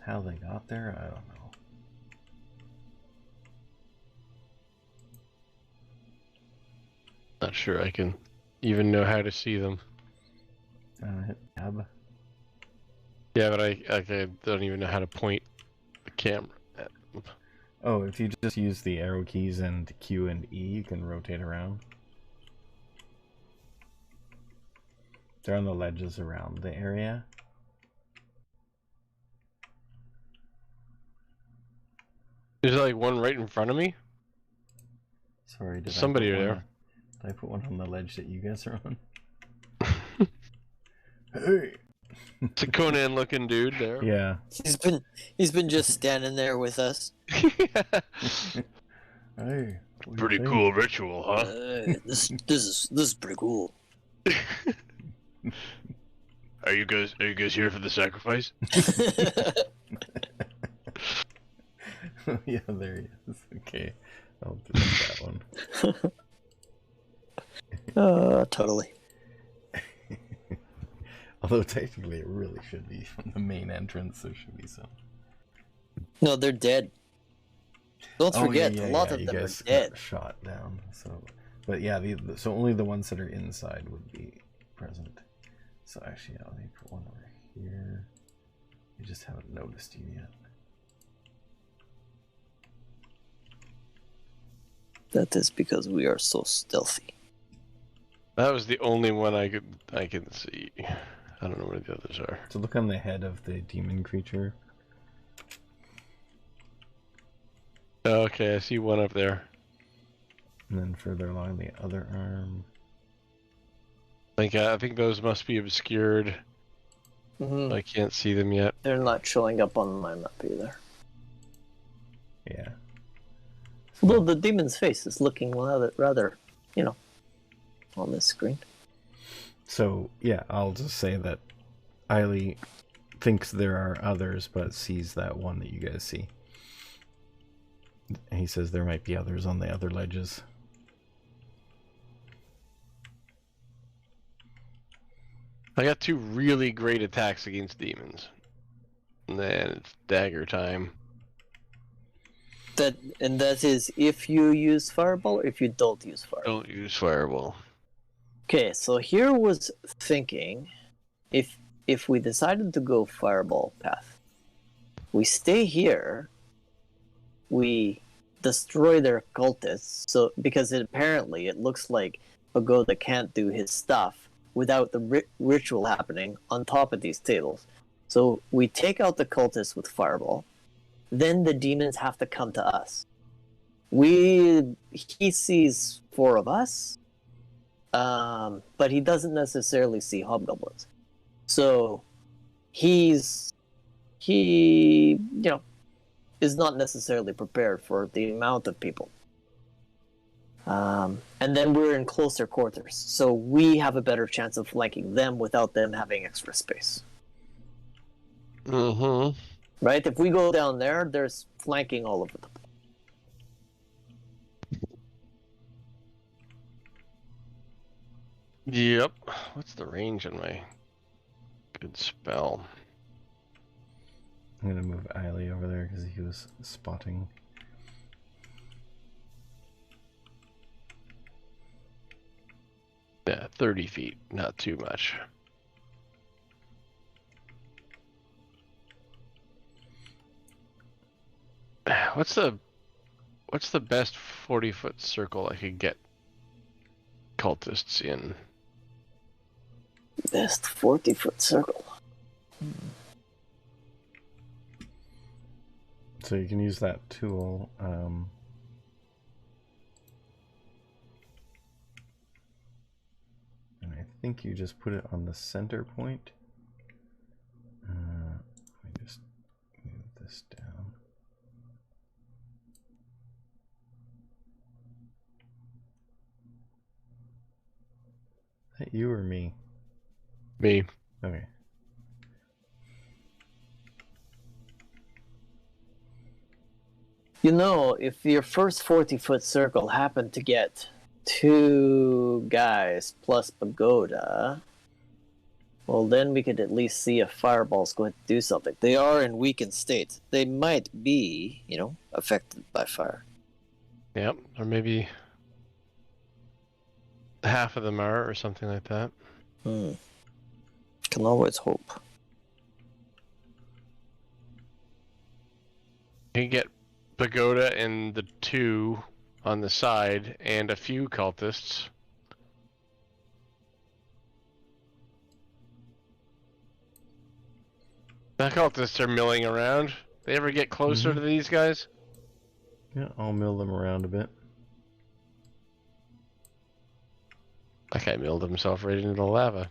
A: How they got there, I don't know.
B: Not sure I can even know how to see them.
A: Hit tab.
B: Yeah, but I don't even know how to point the camera at them.
A: Oh, if you just use the arrow keys and Q and E, you can rotate around. They're on the ledges around the area.
B: There's like one right in front of me.
A: Sorry, did
B: Somebody
A: I put
B: there.
A: Did I put one on the ledge that you guys are on? Hey!
B: It's a Conan-looking dude there.
A: Yeah.
D: He's been just standing there with us.
A: Hey.
B: Pretty cool ritual, huh?
D: This is pretty cool.
B: Are you guys here for the sacrifice?
A: Yeah, there he is. Okay, I'll delete that one.
D: Totally.
A: Although technically it really should be from the main entrance, there should be some.
D: No, they're dead. Don't forget,
A: yeah,
D: a lot of
A: you
D: them are
A: guys
D: dead.
A: got shot down. So, but yeah, so only the ones that are inside would be present. So actually, let me put one over here. You just haven't noticed you yet.
D: That is because we are so stealthy.
B: That was the only one I can see. I don't know where the others are.
A: So look on the head of the demon creature.
B: Okay, I see one up there.
A: And then further along the other arm.
B: I think those must be obscured.
D: Mm-hmm.
B: I can't see them yet.
D: They're not showing up on my map either.
A: Yeah.
D: Although the demon's face is looking rather, on this screen.
A: So, yeah, I'll just say that Eiley thinks there are others, but sees that one that you guys see. He says there might be others on the other ledges.
B: I got 2 really great attacks against demons. And then it's dagger time.
D: That is if you use Fireball or if you don't use Fireball.
B: Don't use Fireball.
D: Okay, so here was thinking, if we decided to go Fireball path, we stay here, we destroy their cultists, so because apparently it looks like Pagoda can't do his stuff without the ritual happening on top of these tables. So we take out the cultists with Fireball, then the demons have to come to us. He sees 4 of us, but he doesn't necessarily see hobgoblins. So he is not necessarily prepared for the amount of people. And then we're in closer quarters, so we have a better chance of flanking them without them having extra space.
B: Mm-hmm.
D: Right? If we go down there, there's flanking all over the place.
B: Yep. What's the range on my good spell?
A: I'm going to move Eiley over there because he was spotting.
B: Yeah, 30 feet. Not too much. What's the best 40-foot circle I could get cultists in?
D: Best 40-foot circle.
A: So you can use that tool. And I think you just put it on the center point. Let me just move this down. Is that you or me?
B: Me.
A: Okay.
D: You know, if your first 40-foot circle happened to get 2 guys plus Pagoda, Well, then we could at least see if Fireball's going to do something. They are in weakened state. They might be, affected by fire.
B: Yep, or maybe half of them are, or something like that.
D: Can always hope.
B: You can get Pagoda and the 2 on the side, and a few cultists. The cultists are milling around. They ever get closer to these guys?
A: Yeah, I'll mill them around a bit.
B: That guy milled himself right into the lava.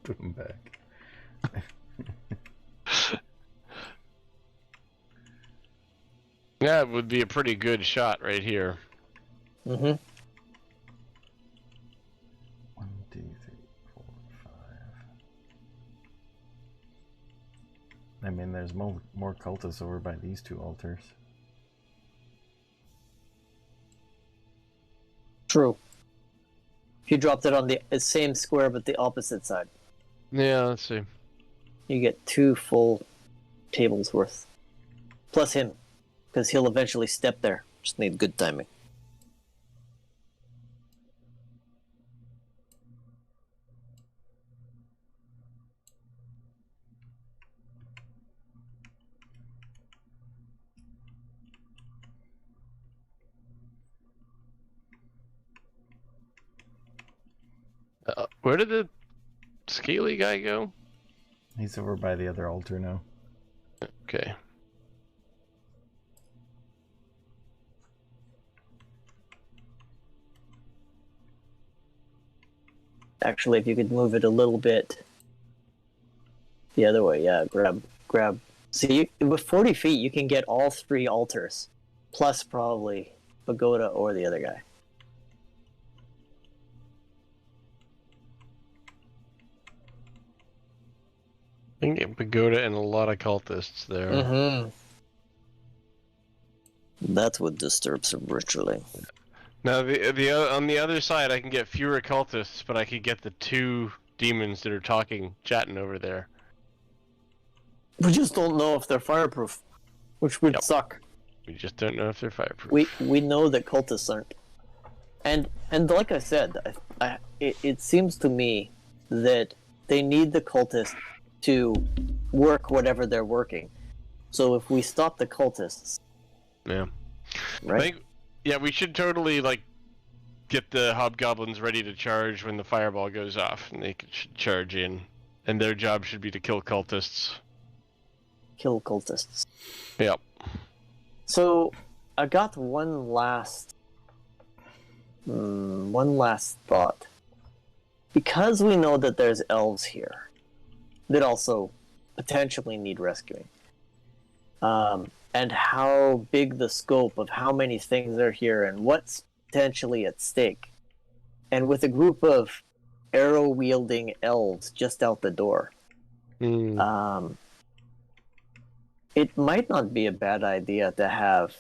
A: Put them back.
B: Yeah, it would be a pretty good shot right here.
A: 1, 2, 3, 4, 5. I mean, there's more cultists over by these 2 altars.
D: True. If you dropped it on the same square but the opposite side,
B: Yeah, let's see.
D: you get 2 full tables worth. Plus him, because he'll eventually step there. Just need good timing.
B: Where did the scaly guy go?
A: He's over by the other altar now.
B: Okay.
D: Actually, if you could move it a little bit the other way, yeah, grab. See, with 40 feet, you can get all 3 altars, plus probably Pagoda or the other guy.
B: I can get Pagoda and a lot of cultists there.
D: Mm-hmm. That's what disturbs him ritually.
B: Now, on the other side, I can get fewer cultists, but I could get the 2 demons that are chatting over there.
D: We just don't know if they're fireproof, which would suck.
B: We just don't know if they're fireproof.
D: We know that cultists aren't, and like I said, it seems to me that they need the cultists to work whatever they're working. So if we stop the cultists,
B: Yeah.
D: right?
B: I think, yeah, we should totally get the hobgoblins ready to charge when the fireball goes off, and they should charge in, and their job should be to kill cultists.
D: Kill cultists.
B: Yep.
D: So I got one last thought. Because we know that there's elves here that also potentially need rescuing, and how big the scope of how many things are here and what's potentially at stake, and with a group of arrow-wielding elves just out the door, it might not be a bad idea to have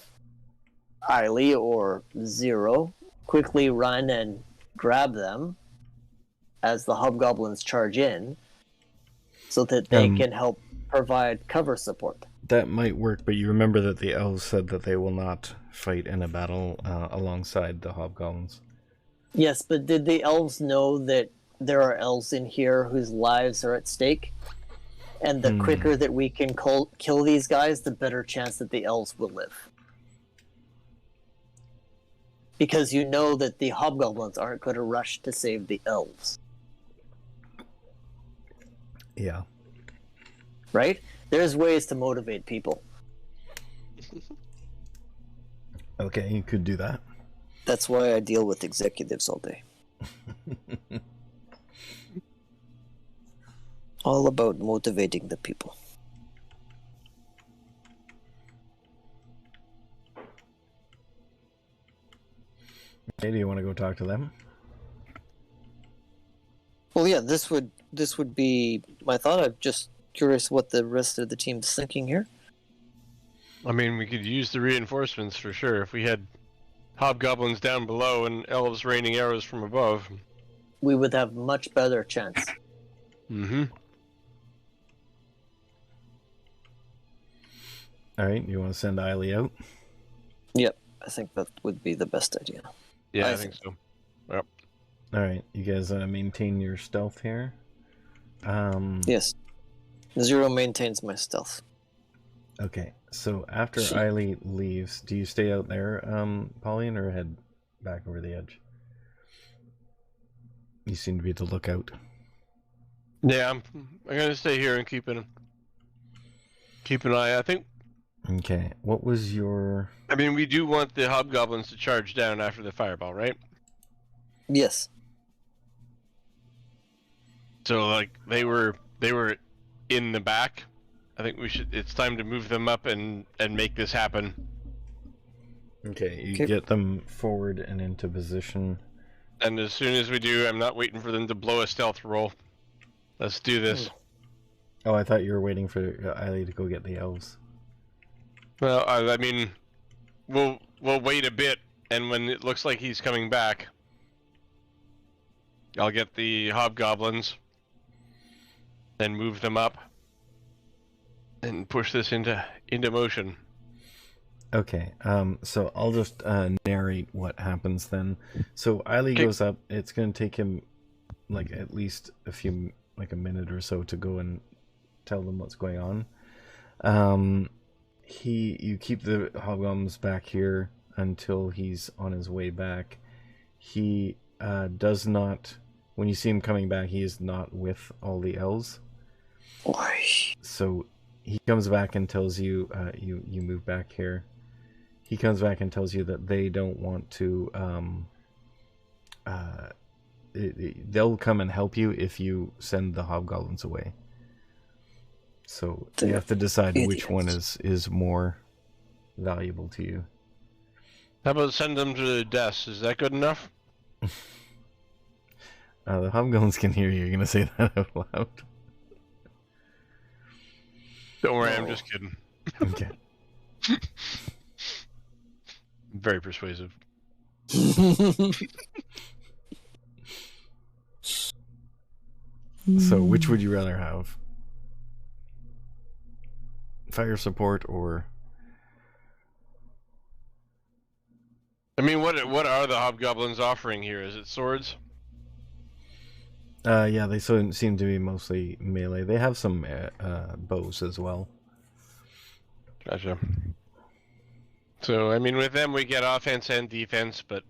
D: Eiley or Zero quickly run and grab them as the hobgoblins charge in, so that they can help provide cover support.
A: That might work, but you remember that the elves said that they will not fight in a battle alongside the hobgoblins.
D: Yes, but did the elves know that there are elves in here whose lives are at stake? And the quicker that we can kill these guys, the better chance that the elves will live. Because you know that the hobgoblins aren't going to rush to save the elves.
A: Yeah.
D: Right? There's ways to motivate people.
A: Okay, you could do that.
D: That's why I deal with executives all day. All about motivating the people.
A: Okay, do you want to go talk to them?
D: Well, yeah, this would be my thought. I'm just curious what the rest of the team's thinking here.
B: I mean, we could use the reinforcements for sure. If we had hobgoblins down below and elves raining arrows from above.
D: We would have much better chance.
B: Mm-hmm.
A: All right, you want to send Eiley out?
D: Yep, I think that would be the best idea.
B: Yeah, I think so. Yep.
A: All right, you guys maintain your stealth here.
D: Yes. Zero maintains my stealth.
A: Okay, so after Eiley leaves, do you stay out there, Pauline, or head back over the edge? You seem to be at the lookout.
B: Yeah, I'm gonna stay here and keep an eye. I think.
A: Okay, what was your...
B: I mean, we do want the hobgoblins to charge down after the fireball, right?
D: Yes.
B: So, like, they were in the back. I think we should. It's time to move them up and make this happen.
A: Okay, you get them forward and into position.
B: And as soon as we do, I'm not waiting for them to blow a stealth roll. Let's do this.
A: Oh, I thought you were waiting for Eiley to go get the elves.
B: Well, I mean, we'll wait a bit, and when it looks like he's coming back, I'll get the hobgoblins, then move them up, and push this into motion.
A: Okay, so I'll just narrate what happens then. So Eiley goes up. It's going to take him like at least a minute or so to go and tell them what's going on. You keep the hobgoblins back here until he's on his way back. He does not, when you see him coming back, he is not with all the elves. So he comes back and tells you, you move back here. He comes back and tells you that they don't want to, they'll come and help you if you send the hobgoblins away. So you have to decide which one is more valuable to you.
B: How about send them to the desk? Is that good enough?
A: The hobgoblins can hear you. You're going to say that out loud.
B: Don't worry, I'm just kidding.
A: Okay.
B: Very persuasive.
A: So which would you rather have? Fire support or...
B: I mean, what are the hobgoblins offering here? Is it swords?
A: Yeah, they seem to be mostly melee. They have some bows as well.
B: Gotcha. So, I mean, with them we get offense and defense, but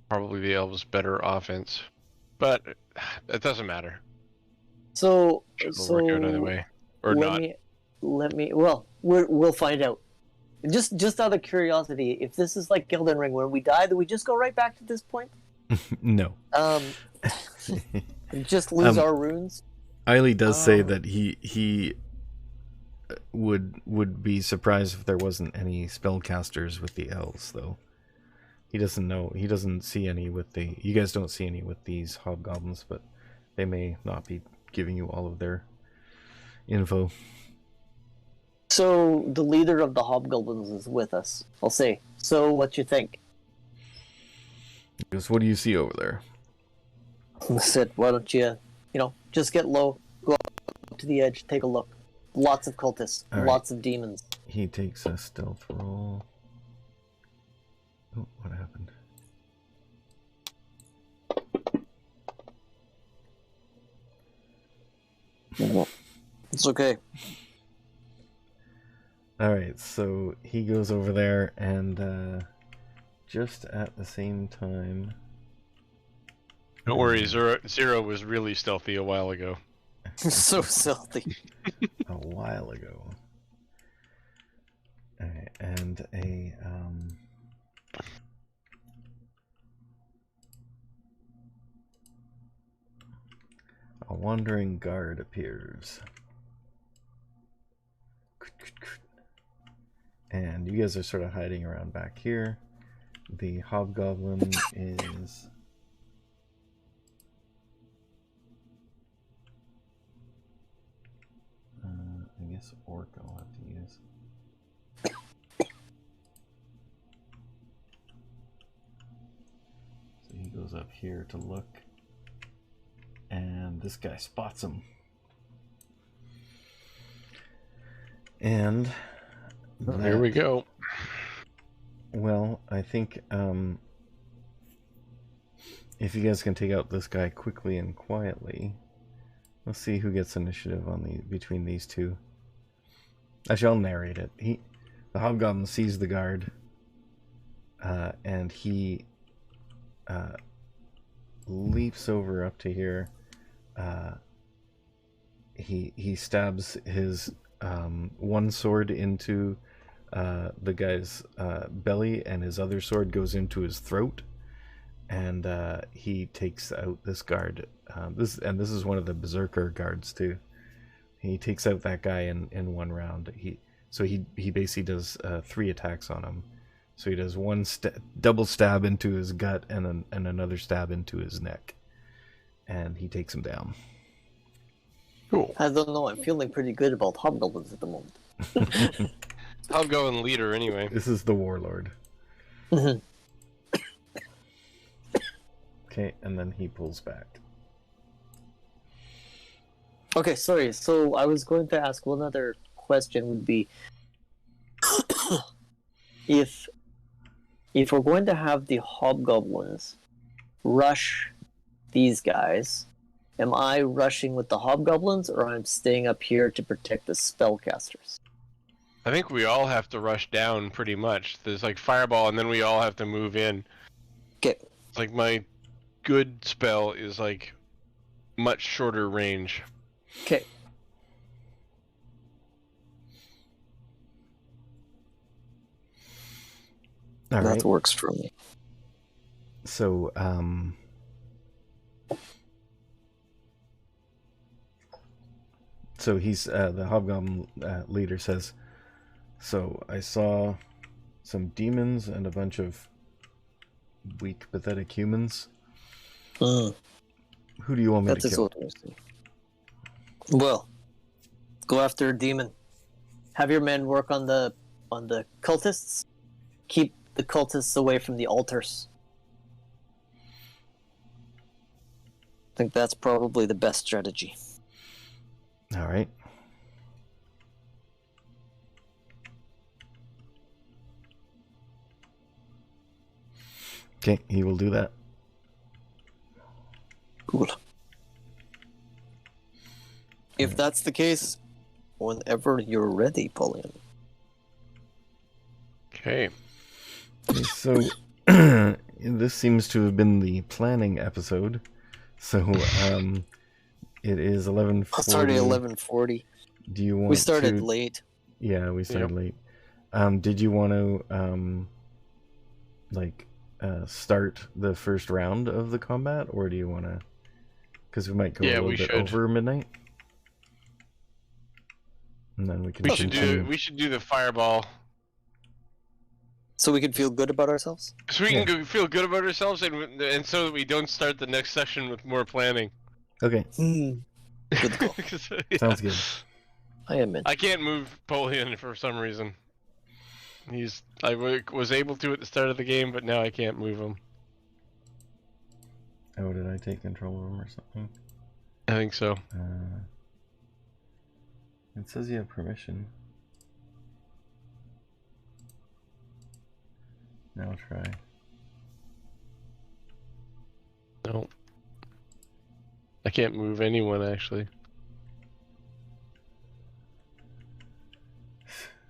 B: probably the elves better offense. But it doesn't matter.
D: So
B: It'll work out either way, or not.
D: Let me. Well, we'll find out. Just out of curiosity, if this is like Gilden Ring, when we die, do we just go right back to this point?
A: No.
D: Just lose our runes.
A: Eiley does say that he would be surprised if there wasn't any spellcasters with the elves, though. He doesn't know. He doesn't see any with the... You guys don't see any with these hobgoblins, but they may not be giving you all of their info.
D: So the leader of the hobgoblins is with us. I'll say. So what you think?
A: He goes, what do you see over there?
D: I said, why don't you, just get low, go up to the edge, take a look. Lots of cultists, lots of demons.
A: He takes a stealth roll. Oh, what happened?
D: It's okay.
A: Alright, so he goes over there and just at the same time...
B: Don't worry, Zero was really stealthy a while ago.
D: So stealthy.
A: A while ago. Alright, and a wandering guard appears. And you guys are sort of hiding around back here. The hobgoblin is... I guess orc I'll have to use. So he goes up here to look. And this guy spots him. And
B: Here we go.
A: Well, I think if you guys can take out this guy quickly and quietly, let's see who gets initiative on between these two. Actually, I'll narrate it. The hobgoblin sees the guard, and he leaps over up to here. He stabs his one sword into the guy's belly, and his other sword goes into his throat, and he takes out this guard. This is one of the berserker guards too. He takes out that guy in one round. He basically does 3 attacks on him. So he does one double stab into his gut and another stab into his neck, and he takes him down.
B: Cool.
D: I don't know. I'm feeling pretty good about hobgoblins at the moment.
B: I'll go and lead her anyway.
A: This is the warlord.
D: Mhm.
A: Okay, and then he pulls back.
D: Okay, sorry. So I was going to ask one other question would be if we're going to have the hobgoblins rush these guys, am I rushing with the hobgoblins or I'm staying up here to protect the spellcasters?
B: I think we all have to rush down pretty much. There's like fireball, and then we all have to move in.
D: Okay.
B: It's like my good spell is like much shorter range.
D: Okay.
A: All right.
D: That works for me.
A: So, he's the hobgoblin leader says, "So I saw some demons and a bunch of weak, pathetic humans. Who do you want me to kill?"
D: Well, go after a demon. Have your men work on the cultists. Keep the cultists away from the altars. I think that's probably the best strategy.
A: All right. Okay, he will do that.
D: Cool. If that's the case, whenever you're ready, Pauline.
B: Okay.
A: So this seems to have been the planning episode. So it is 11:40.
D: It's already 11:40.
A: Do you want?
D: We started
A: to...
D: late.
A: Yeah, we started late. Did you want to start the first round of the combat, or do you want to? Because we might go a little bit over midnight. And then we can.
B: We should do the fireball.
D: So we can feel good about ourselves?
B: So we can feel good about ourselves, and so that we don't start the next session with more planning.
A: Okay.
D: Good call.
A: Sounds good.
D: I am in.
B: I can't move Polian for some reason. I was able to at the start of the game, but now I can't move him.
A: Oh, did I take control of him or something?
B: I think so.
A: It says you have permission. Now try.
B: No. I can't move anyone, actually.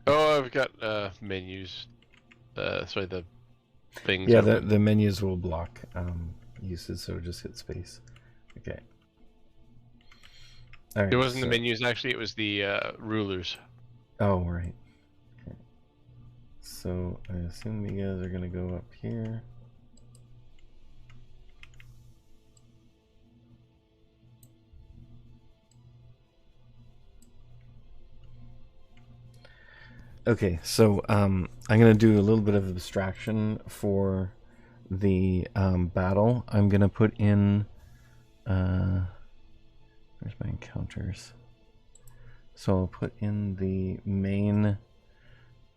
B: Oh, I've got menus. Sorry, the things.
A: Yeah, the menus will block uses, so just hit space. Okay. All right,
B: it wasn't the menus, actually, it was the rulers.
A: Oh, right. Okay. So I assume you guys are going to go up here. Okay, so I'm going to do a little bit of abstraction for the battle. I'm going to put in... where's my encounters? So I'll put in the main...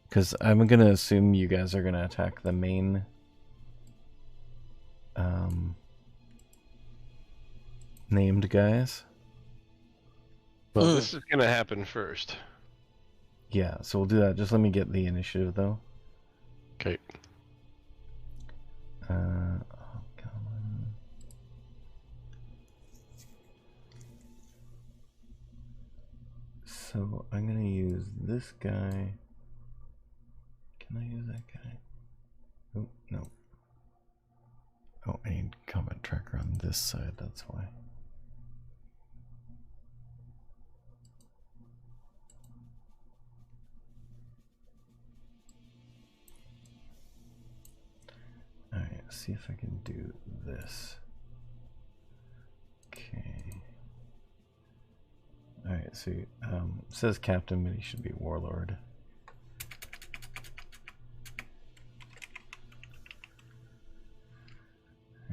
A: Because I'm going to assume you guys are going to attack the main... named guys.
B: Well, this is gonna happen first.
A: Yeah, so we'll do that. Just let me get the initiative, though.
B: Okay.
A: Oh, come on. So I'm gonna use this guy. Can I use that guy? Oh, no. Oh, I need combat tracker on this side, that's why. Alright, see if I can do this. Okay. Alright, so it says captain, but he should be warlord.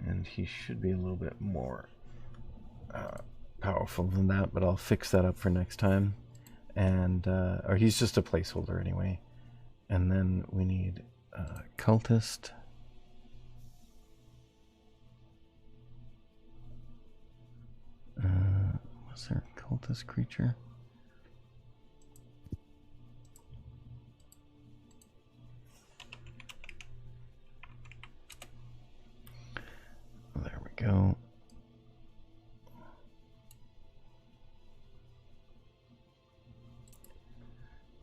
A: And he should be a little bit more powerful than that, but I'll fix that up for next time. And or he's just a placeholder anyway. And then we need cultist. Was there a cultist creature? There we go.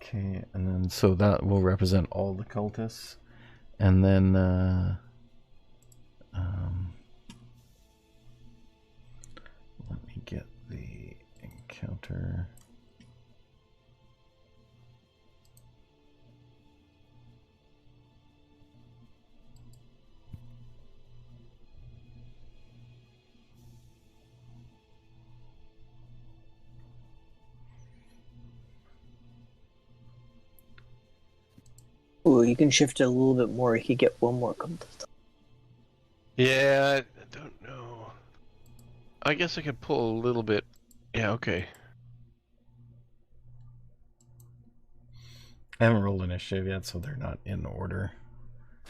A: Okay, and then so that will represent all the cultists. And then let me get the encounter.
D: Ooh, you can shift it a little bit more. You could get one more contest.
B: Yeah, I don't know. I guess I could pull a little bit. Yeah, okay.
A: I haven't rolled initiative yet, so they're not in order.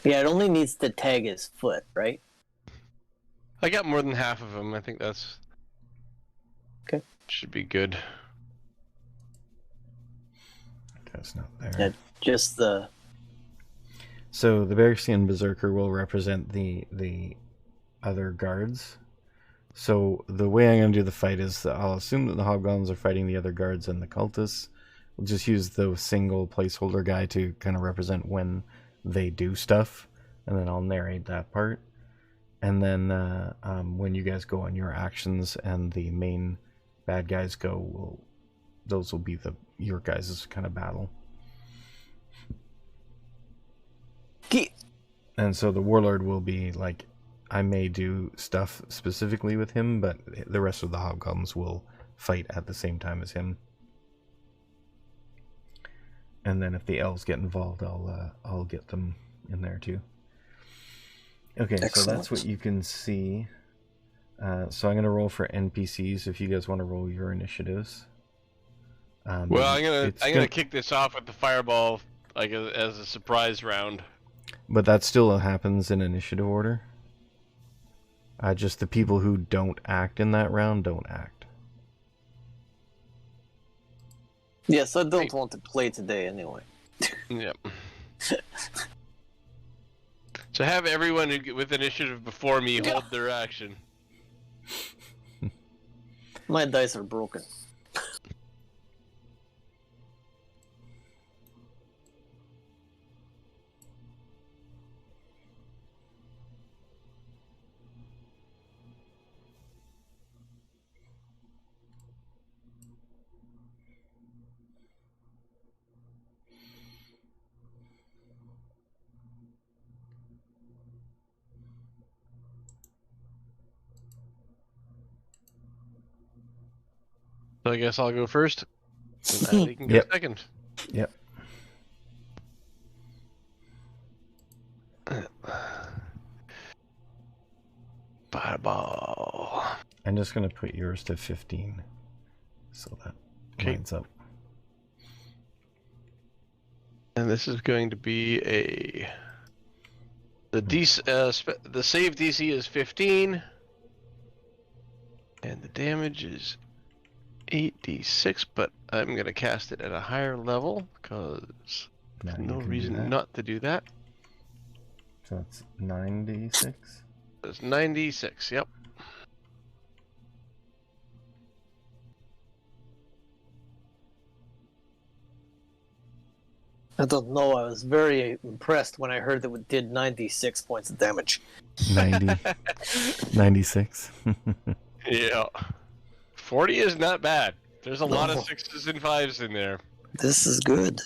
D: Yeah, it only needs to tag his foot, right?
B: I got more than half of them. I think that's...
D: Okay.
B: Should be good.
A: That's not there.
D: Yeah, just the...
A: So the Berxian Berserker will represent the other guards. So the way I'm going to do the fight is that I'll assume that the Hobgoblins are fighting the other guards and the cultists. We'll just use the single placeholder guy to kind of represent when they do stuff, and then I'll narrate that part. And then when you guys go on your actions and the main bad guys go, those will be your guys' kind of battle. And so the warlord will be like, I may do stuff specifically with him, but the rest of the hobgoblins will fight at the same time as him. And then if the elves get involved, I'll get them in there too. Okay, excellent. So that's what you can see. So I'm going to roll for NPCs if you guys want to roll your initiatives.
B: Well, I'm gonna kick this off with the fireball, like as a surprise round.
A: But that still happens in initiative order. Just the people who don't act in that round don't act.
D: Yes, I don't want to play today anyway.
B: Yep. So have everyone with initiative before me hold their action.
D: My dice are broken.
B: So I guess I'll go first. And Natalie can go second.
A: Yep.
B: Fireball.
A: I'm just going to put yours to 15. So that lines up.
B: And this is going to be the save DC is 15. And the damage is 8d6, but I'm going to cast it at a higher level because
A: Now
B: there's
A: you
B: no
A: can do
B: reason
A: that.
B: not to do that.
A: So that's 9d6.
B: That's 9d6, yep.
D: I don't know. I was very impressed when I heard that it did 96 points of damage.
A: 90. 96.
B: Yeah. 40 is not bad. There's a lot of
D: No.
B: 6s and 5s in there.
D: This is good.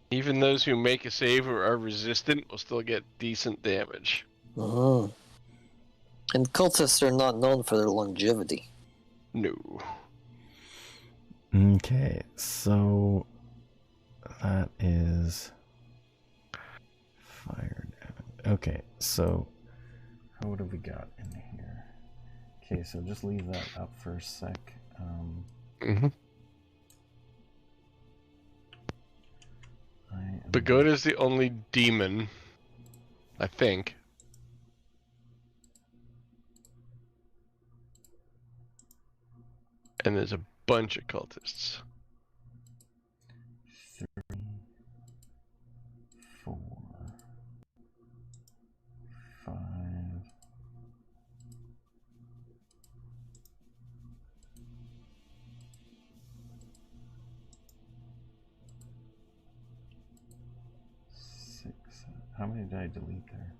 B: Even those who make a save or are resistant will still get decent damage.
D: And cultists are not known for their longevity.
B: No.
A: Okay, so that is fire damage. Okay, so what have we got in here? Okay, so just leave that up for a sec.
B: Pagoda's the only demon, I think. And there's a bunch of cultists.
A: 3, 4, 5. How many did I delete there?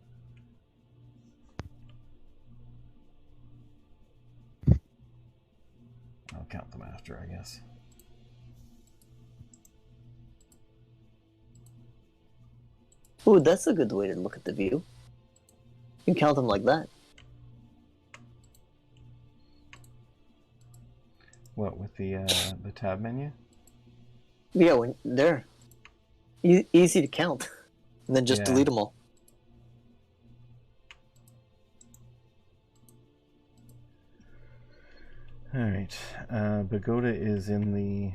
A: I'll count them after, I guess.
D: Ooh, that's a good way to look at the view. You can count them like that.
A: What, with the tab menu?
D: Yeah, when there. Easy to count. And then just
A: Yeah.
D: delete them all.
A: Alright, Pagoda is in the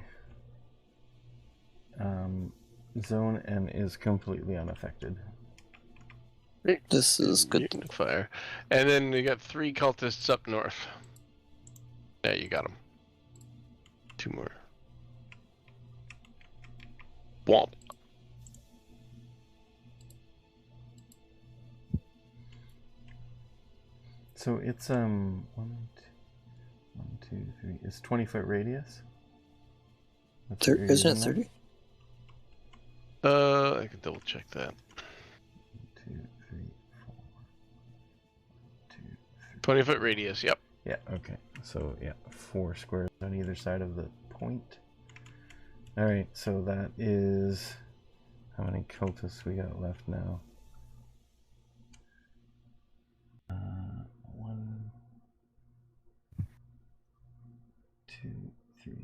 A: zone and is completely unaffected.
D: This is good.
B: Fire. And then you got 3 cultists up north. Yeah, you got them. 2 more. Womp.
A: So it's 1, 2, 3. It's 20-foot radius.
D: Isn't it 30?
B: I can double check that.
A: 2, 3, 4. 2, 3.
B: 20-foot radius, yep.
A: Yeah, okay. So yeah, 4 squares on either side of the point. Alright, so that is how many cultists we got left now? 1, 2, 3,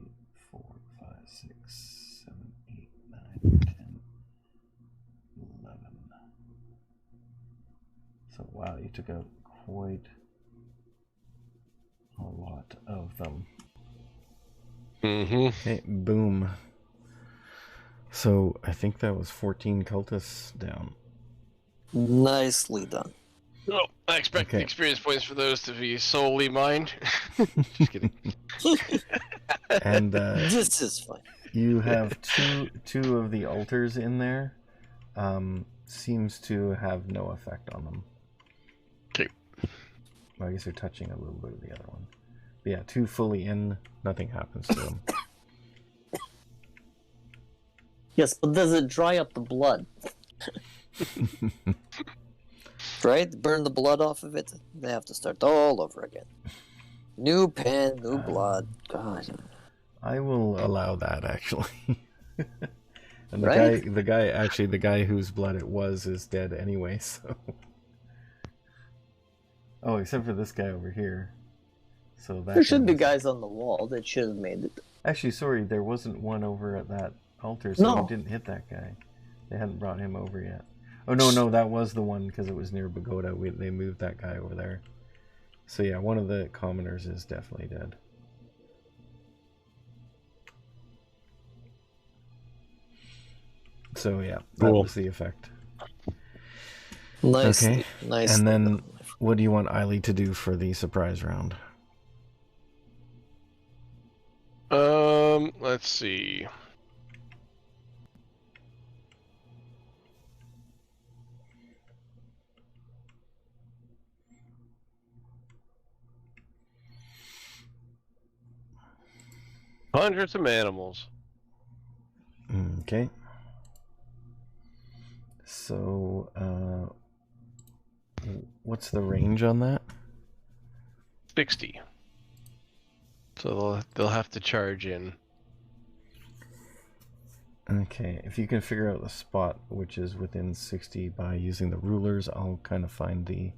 A: 4, 5, 6, 7, 8, 9, 10, 11. So wow, you took out quite a lot of them. Okay, boom. So I think that was 14 cultists down.
D: Nicely done.
B: Well, I expect the experience points for those to be solely mine. Just kidding.
A: And
D: this is fine.
A: you have two of the altars in there. Seems to have no effect on them.
B: Okay.
A: Well, I guess they're touching a little bit of the other one. But yeah, 2 fully in, nothing happens to them.
D: Yes, but does it dry up the blood? Right? Burn the blood off of it. They have to start all over again. New pen, new blood. God.
A: I will allow that, actually. And
D: Right?
A: the guy whose blood it was is dead anyway, so. Oh, except for this guy over here. So that
D: There should be guys on the wall that should have made it.
A: Actually, sorry, there wasn't one over at that altar, so
D: No.
A: we didn't hit that guy. They hadn't brought him over yet. Oh, no, that was the one, because it was near Pagoda. They moved that guy over there. So yeah, one of the commoners is definitely dead. So yeah, that
B: Cool.
A: was the effect.
D: Nice.
A: Okay,
D: Nice.
A: and then what do you want Eiley to do for the surprise round?
B: Let's see. Conjure some animals.
A: Okay. So, what's the range on that?
B: 60. So they'll have to charge in.
A: Okay, if you can figure out the spot which is within 60 by using the rulers, I'll kind of find the...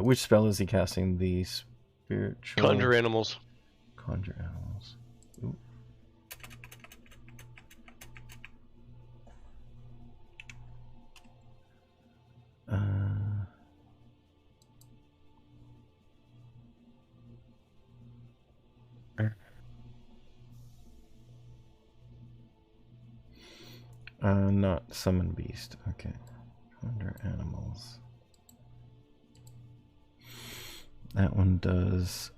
A: which spell is he casting? The spiritual...
B: Conjure animals.
A: Conjure animals. Ooh. Not summon beast. Okay. Conjure animals. That one does...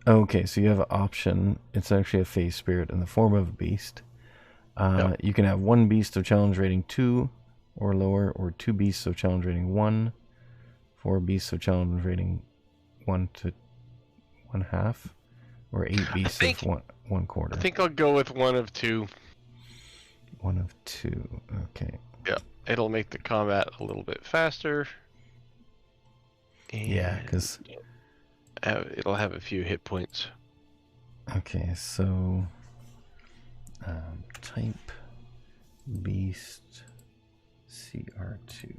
A: Okay, so you have an option. It's actually a phase spirit in the form of a beast.
B: Yep.
A: You can have one beast of challenge rating 2 or lower, or 2 beasts of challenge rating 1, 4 beasts of challenge rating 1 to 1/2, or 8 beasts of 1/4.
B: I think I'll go with one of two.
A: 1 of 2. Okay.
B: Yeah, it'll make the combat a little bit faster.
A: Yeah, because...
B: it'll have a few hit points.
A: Okay, so... type... beast... CR2.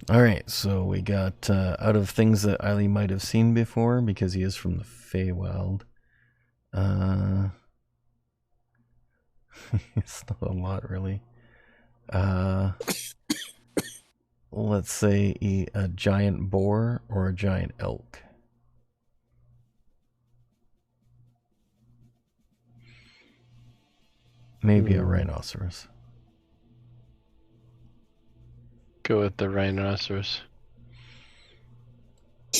A: Alright, so we got, out of things that Eiley might have seen before, because he is from the Feywild, it's not a lot, really. Let's say a giant boar or a giant elk. Maybe a rhinoceros.
B: Go with the rhinoceros.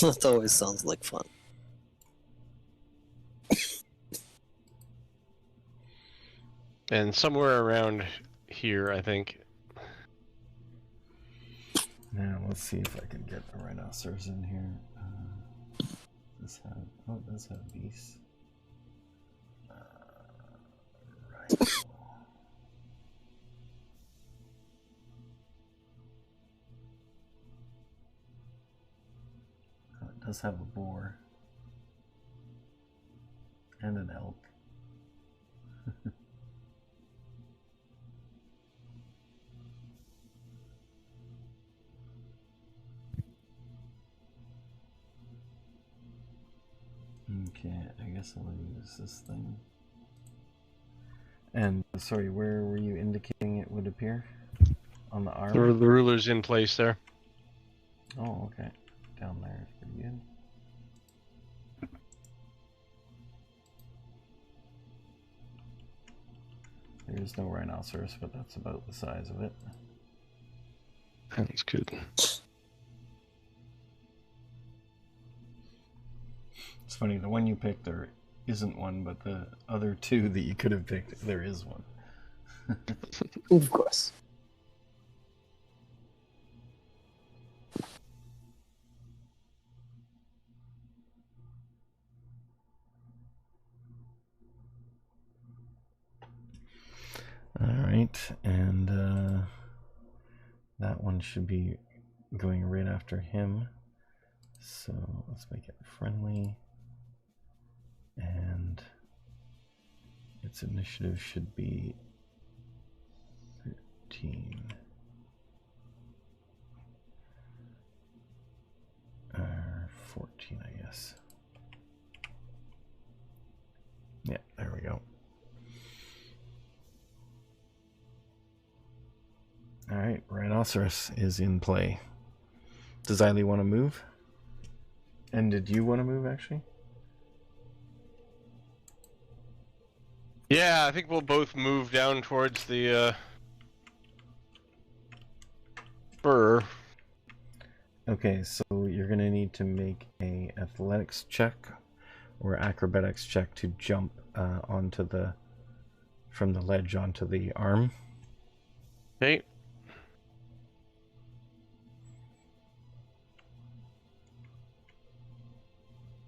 D: That always sounds like fun.
B: And somewhere around here, I think.
A: Now, let's see if I can get a rhinoceros in here. It does have beasts. Right. It does have a boar. And an elk. Okay, I guess I'll use this thing. And, sorry, where were you indicating it would appear? On the arm?
B: The ruler's in place there.
A: Oh, okay. Down there is pretty good. There is no rhinoceros, but that's about the size of it.
B: That's good.
A: It's funny, the one you picked, there isn't one, but the other two that you could have picked, there is one.
D: Of course.
A: Alright, and that one should be going right after him. So let's make it friendly. And its initiative should be 13. Or 14, I guess. Yeah, there we go. Alright, Rhinoceros is in play. Does Eiley want to move? And did you want to move, actually?
B: Yeah, I think we'll both move down towards the spur.
A: Okay, so you're gonna need to make a athletics check or acrobatics check to jump onto the from the ledge onto the arm.
B: Okay.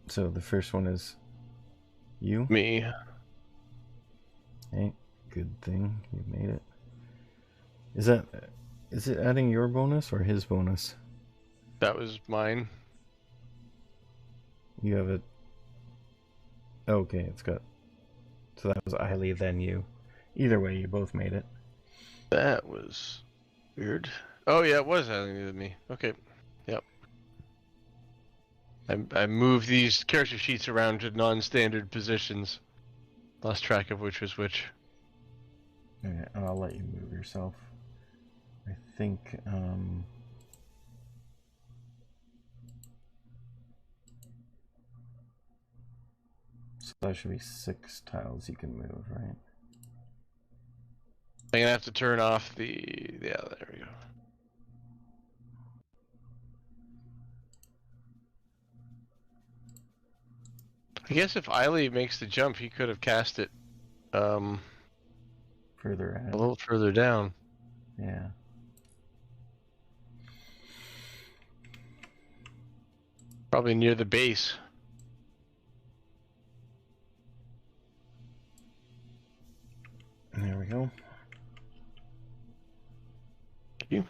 A: So the first one is you.
B: Me.
A: Okay, good thing you made it. Is it adding your bonus or his bonus?
B: That was mine.
A: You have it. Okay, it's got. So that was Eiley, then you. Either way, you both made it.
B: That was weird. Oh yeah, it was adding to me. Okay. Yep. I moved these character sheets around to non-standard positions. Lost track of which was which.
A: Okay, and I'll let you move yourself. I think. So that should be 6 tiles you can move, right?
B: I'm gonna have to turn off the. Yeah, there we go. I guess if Eiley makes the jump, he could have cast it
A: Further ahead.
B: a little further down.
A: Yeah.
B: Probably near the base.
A: There we go.
B: Thank you.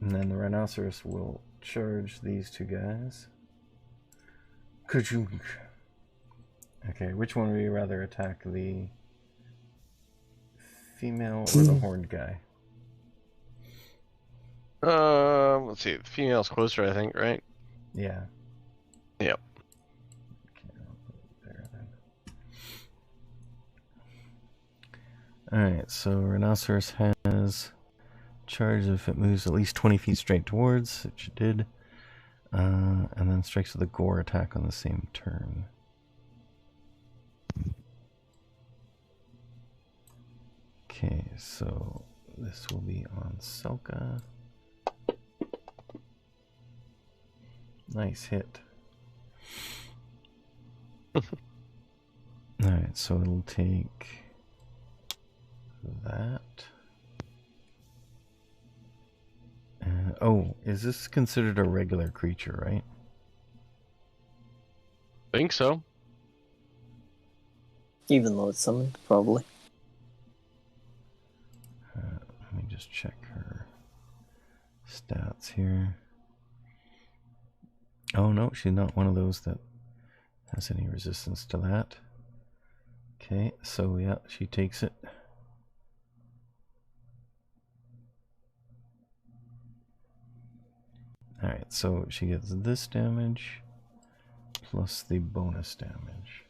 A: And then the rhinoceros will charge these 2 guys. Ka-chunk. Okay, which one would you rather attack, the female or the horned guy?
B: Let's see. The female's closer, I think, right?
A: Yeah.
B: Yep.
A: Okay, I'll put it there then. Alright, so rhinoceros has charge if it moves at least 20 feet straight towards, which it did. And then strikes with a gore attack on the same turn. Okay, so this will be on Selka. Nice hit. Alright, so it'll take that. Oh, is this considered a regular creature, right?
B: Think so.
D: Even though it's summoned, probably.
A: Let me just check her stats here. Oh no, she's not one of those that has any resistance to that. Okay, so yeah, she takes it. Alright, so she gets this damage plus the bonus damage.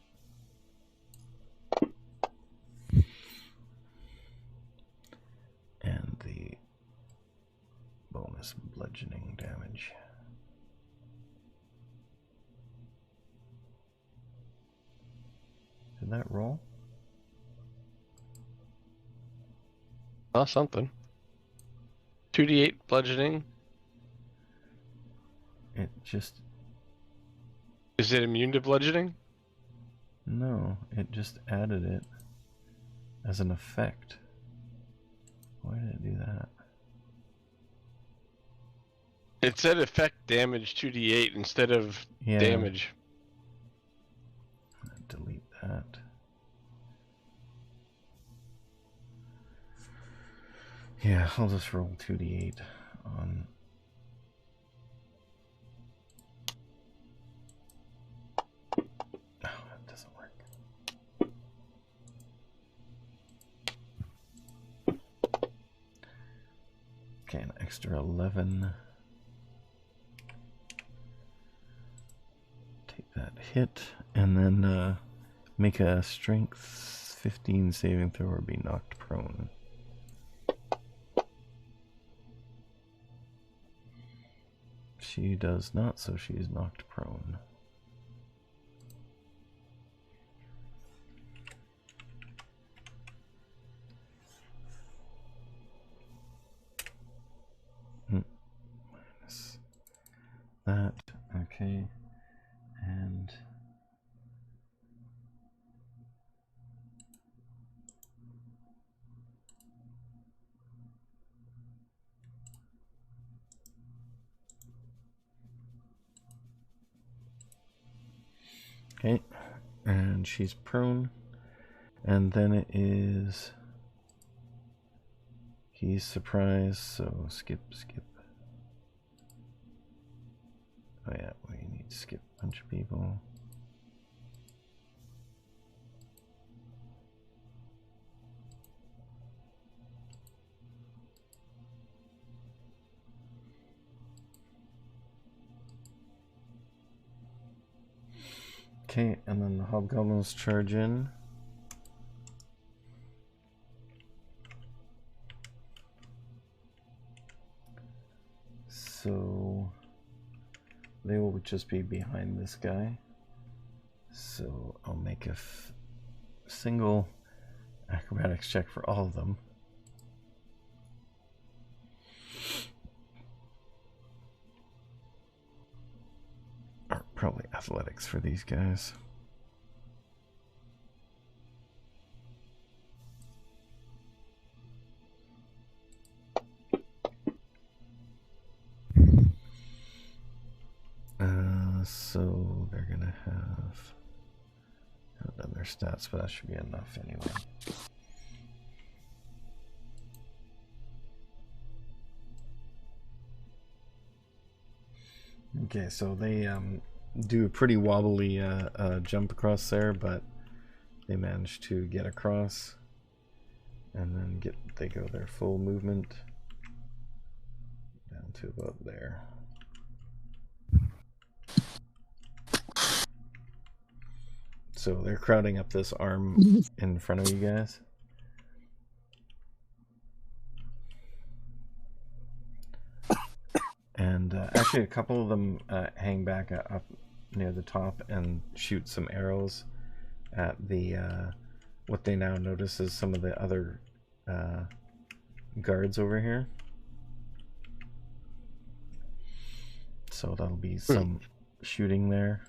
A: And the bonus bludgeoning damage. Did that roll?
B: Oh, something. 2d8 bludgeoning.
A: It just...
B: Is it immune to bludgeoning?
A: No, it just added it as an effect. Why did it do that?
B: It said effect damage 2d8 instead of
A: Yeah.
B: damage.
A: Delete that. Yeah, I'll just roll 2d8 on... Oh, that doesn't work. Okay, an extra 11. Take that hit, and then make a strength 15 saving throw or be knocked prone. She does not, so she is knocked prone. Okay, and she's prone. And then it is... He's surprised, so skip. Oh yeah, we need to skip a bunch of people. Okay, and then the hobgoblins charge in. So they will just be behind this guy. So I'll make a single acrobatics check for all of them. Or probably athletics for these guys. So they're gonna have, I haven't done their stats, but that should be enough anyway. Okay, so they do a pretty wobbly jump across there, but they manage to get across, and then they go their full movement down to about there. So they're crowding up this arm in front of you guys. And actually a couple of them hang back up near the top and shoot some arrows at the what they now notice is some of the other guards over here. So that'll be some shooting there.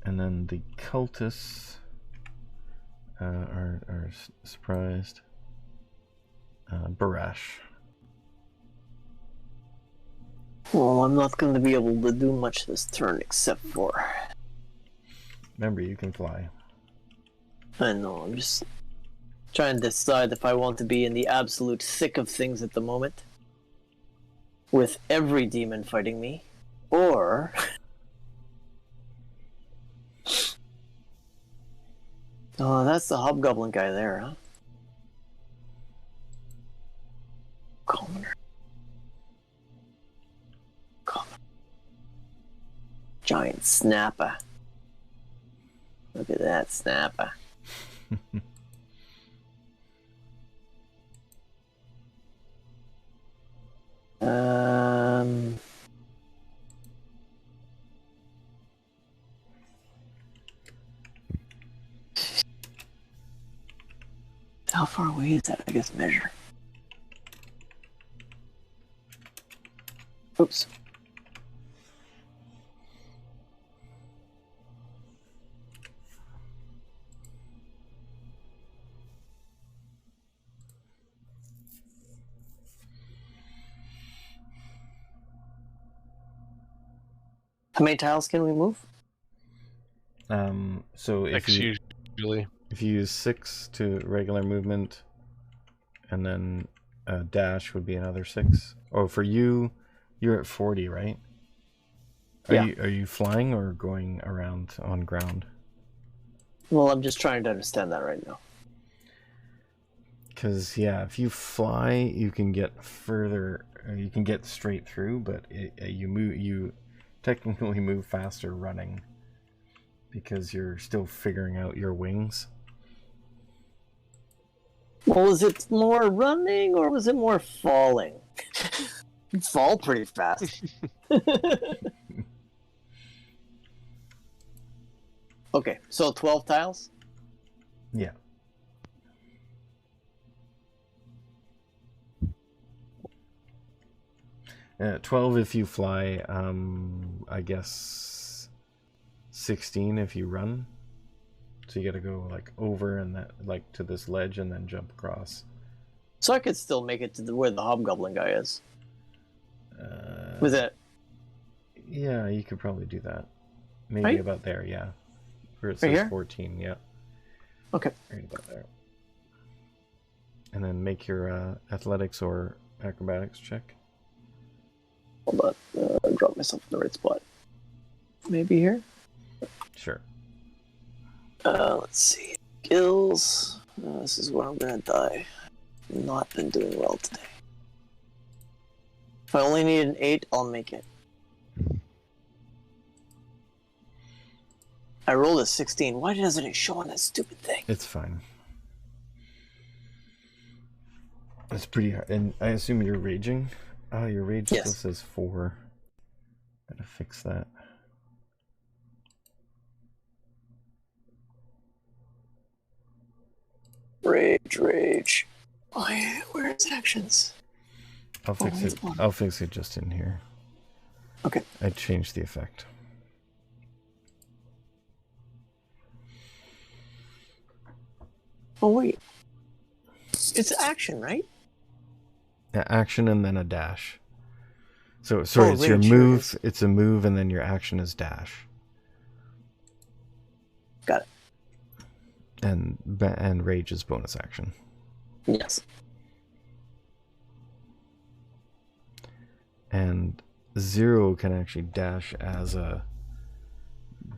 A: And then the cultists are surprised. Barash.
D: Well, I'm not going to be able to do much this turn except for...
A: Remember, you can fly.
D: I know, I'm just trying to decide if I want to be in the absolute thick of things at the moment, with every demon fighting me, or... Oh, that's the hobgoblin guy there, huh? Commoner. Giant snapper. Look at that snapper. How far away is that, I guess, measure? Oops. How many tiles can we move?
A: So if you
B: usually.
A: If you use 6 to regular movement, and then dash would be another 6. Oh, for you, you're at 40, right? Are you flying or going around on ground?
D: Well, I'm just trying to understand that right now.
A: Because yeah, if you fly, you can get further. You can get straight through, but you technically move faster running because you're still figuring out your wings.
D: Well, was it more running or was it more falling? You fall pretty fast. Okay, so 12 tiles?
A: Yeah. Uh, 12 if you fly, I guess 16 if you run. So you gotta go like over and that like to this ledge and then jump across.
D: So I could still make it to where the hobgoblin guy is. With it.
A: Yeah, you could probably do that. Maybe
D: Right?
A: about there, yeah. Where it
D: Right
A: says
D: here?
A: 14, yeah.
D: Okay.
A: Right about there. And then make your athletics or acrobatics check.
D: Hold on. Drop myself in the right spot. Maybe here?
A: Sure.
D: Let's see. Skills. This is where I'm gonna die. Not been doing well today. If I only need an 8, I'll make it. I rolled a 16. Why doesn't it show on that stupid thing?
A: It's fine. It's pretty hard. And I assume you're raging? Oh, your rage still
D: Yes.
A: says 4. Gotta fix that.
D: Rage. Where's actions?
A: I'll fix
D: it's
A: it.
D: on.
A: I'll fix it just in here.
D: Okay.
A: I changed the effect.
D: Oh wait. It's action, right?
A: Yeah, action and then a dash. So sorry, it's your
D: rage,
A: move.
D: here
A: It's a move, and then your action is dash.
D: Got it.
A: And rage is bonus action.
D: Yes.
A: And 0 can actually dash as a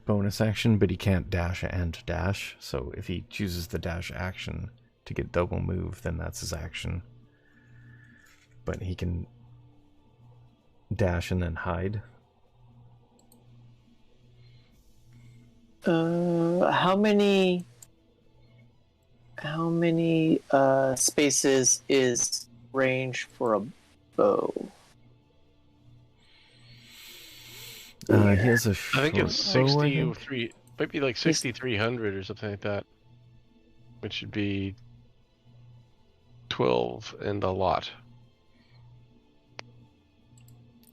A: bonus action, but he can't dash and dash. So if he chooses the dash action to get double move, then that's his action. But he can dash and then hide.
D: How many spaces is range for a bow?
A: He has a
B: I
A: short
B: think it's
A: bow, I think.
B: 63. Might be like 6,300 or something like that. Which should be 12 and a lot.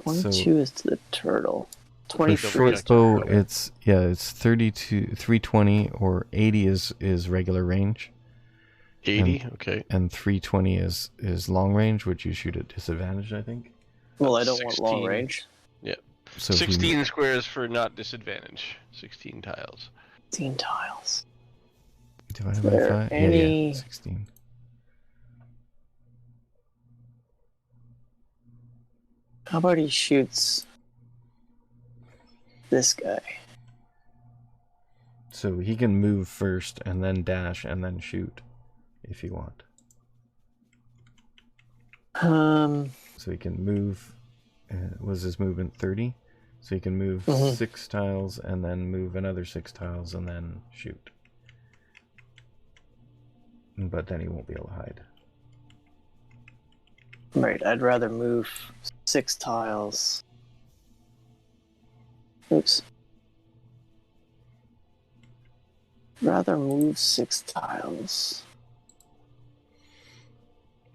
D: 22 is to the turtle.
A: For
D: 23
A: short
D: is to
A: bow,
D: the turtle.
A: it's 32, 320 or 80 is regular range,
B: 80? Okay.
A: and 320 is long range, which you shoot at disadvantage, I think.
D: Well, I don't want long
B: 16.
D: range.
A: So if you-
B: 16 squares for not disadvantage. 16 tiles.
D: 16 tiles.
A: divided
D: Is
A: by
D: there
A: 5?
D: any-
A: Yeah, 16.
D: How about he shoots this guy?
A: So he can move first and then dash and then shoot if you want. So he can move. Was his movement 30? So he can move 6 tiles and then move another 6 tiles and then shoot. But then he won't be able to hide.
D: Right, I'd rather move 6 tiles. Oops. Rather move 6 tiles.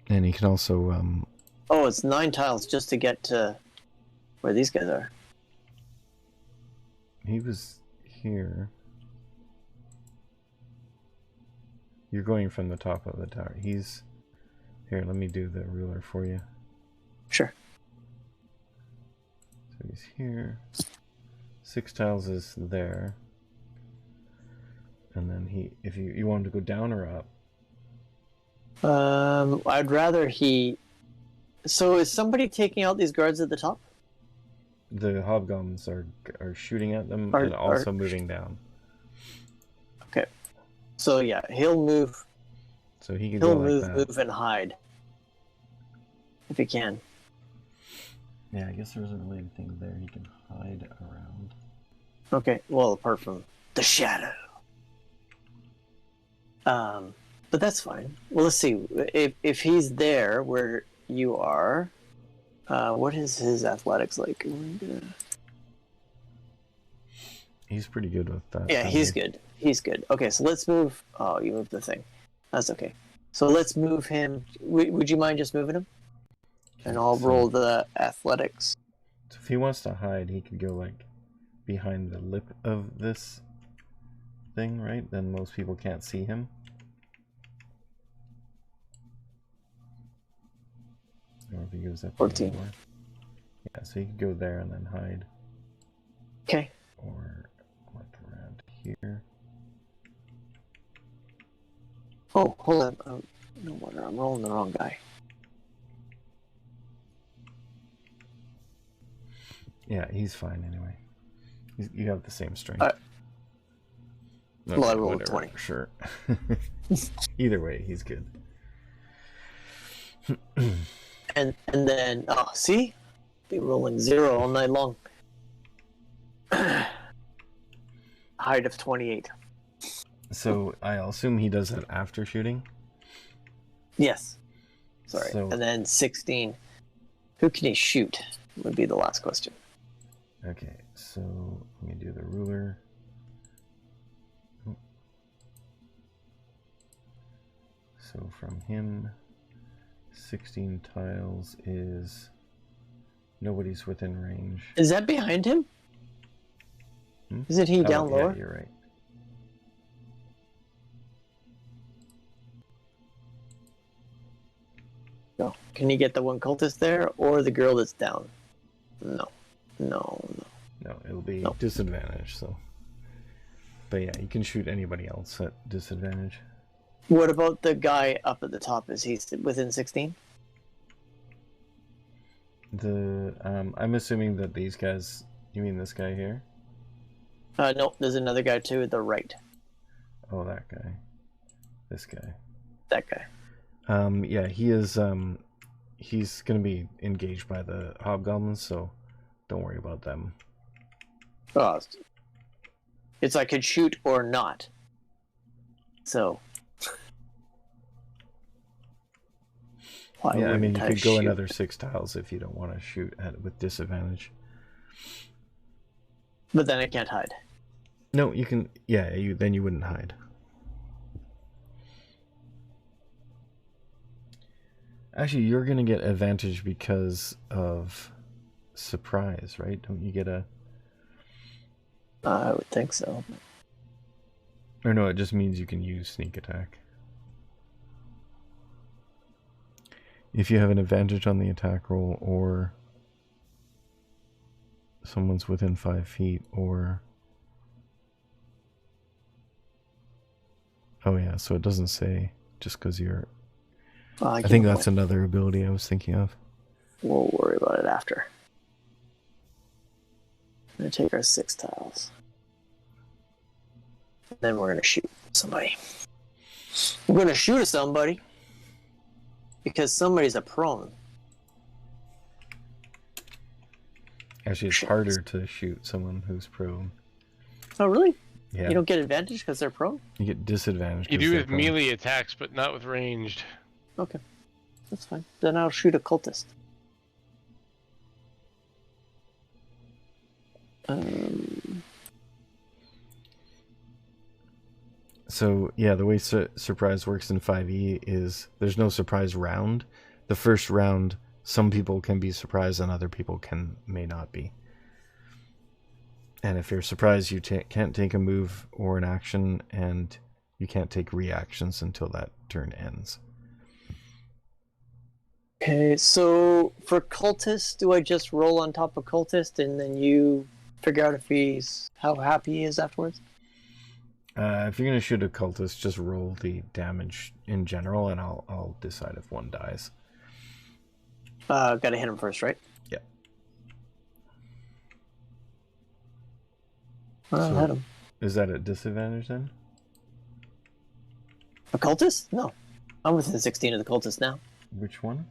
A: And he can also
D: Oh, it's 9 tiles just to get to where these guys are.
A: he was here. You're going from the top of the tower. He's here. Let me do the ruler for you.
D: Sure.
A: So he's here. 6 tiles is there. And then if you want him to go down or up.
D: I'd rather he. So is somebody taking out these guards at the top?
A: The hobgoblins are shooting at them
D: Are-
A: and also
D: are-
A: moving down.
D: Okay. So yeah, he'll move.
A: So he can
D: He'll
A: go like that.
D: move and hide. If he can.
A: Yeah, I guess there isn't really anything there he can hide around.
D: Okay. Well, apart from the shadow. But that's fine. Well, let's see. If he's there where you are, what is his athletics like?
A: He's pretty good with that.
D: Yeah, he's good. He's good. Okay, so let's move. Oh, you moved the thing. That's okay. So let's move him. Would you mind just moving him? And I'll roll the athletics.
A: So if he wants to hide, he could go like behind the lip of this thing, right? Then most people can't see him. Or if he goes up
D: 14.
A: more. Yeah, so he could go there and then hide.
D: Okay.
A: Or here.
D: Oh, hold on. No wonder I'm rolling the wrong guy.
A: Yeah, he's fine anyway. You have the same strength.
D: Well, I rolled a 20.
A: Sure. Either way, he's good.
D: And then, see? Be rolling 0 all night long. Height of 28.
A: So I'll assume he does that after shooting.
D: Yes. Sorry.
A: So-
D: And then 16. Who can he shoot? Would be the last question.
A: Okay, so let me do the ruler. So from him, 16 tiles is nobody's within range.
D: Is that behind him?
A: Hmm?
D: Isn't he down
A: yeah,
D: lower?
A: you're right.
D: No. Can he get the one cultist there or the girl that's down? No. No.
A: No, it'll be
D: No.
A: disadvantage, so. But yeah, you can shoot anybody else at disadvantage.
D: What about the guy up at the top? Is he within 16?
A: I'm assuming that these guys, you mean this guy here?
D: No, there's another guy too at the right.
A: Oh, that guy. This guy.
D: That guy.
A: Yeah, he is, he's gonna be engaged by the hobgoblins, so don't worry about them.
D: Oh, it's I could shoot or not. So. Why
A: Yeah, I mean,
D: wouldn't
A: you could go
D: shoot?
A: another 6 tiles if you don't want to shoot with disadvantage.
D: But then I can't hide.
A: No, you can, yeah, then you wouldn't hide. Actually, you're gonna get advantage because of surprise, right? Don't you get a...
D: I would think so.
A: Or no, it just means you can use sneak attack. If you have an advantage on the attack roll, or someone's within 5 feet, or... Oh yeah, so it doesn't say just because you're... I think that's another ability I was thinking of.
D: We'll worry about it after. I'm going to take our 6 tiles. Then we're going to shoot somebody. We're going to shoot at somebody. Because somebody's a prone.
A: Actually, it's harder to shoot someone who's prone.
D: Oh, really?
A: Yeah.
D: You don't get advantage because they're prone?
A: You get disadvantage.
B: You
A: 'cause
B: do
A: they're
B: with
A: prone.
B: melee attacks, but not with ranged.
D: Okay. That's fine. Then I'll shoot a cultist.
A: So, yeah, the way surprise works in 5e is there's no surprise round. The first round, some people can be surprised and other people may not be. And if you're surprised, you can't take a move or an action, and you can't take reactions until that turn ends.
D: Okay, so for cultist, do I just roll on top of cultist and then you figure out if how happy he is afterwards?
A: If you're going to shoot a cultist, just roll the damage in general, and I'll decide if one dies.
D: Gotta hit him first, right?
A: Yeah.
D: I'll hit him.
A: Is that at disadvantage then?
D: A cultist? No. I'm within 16 of the cultist now.
A: Which one?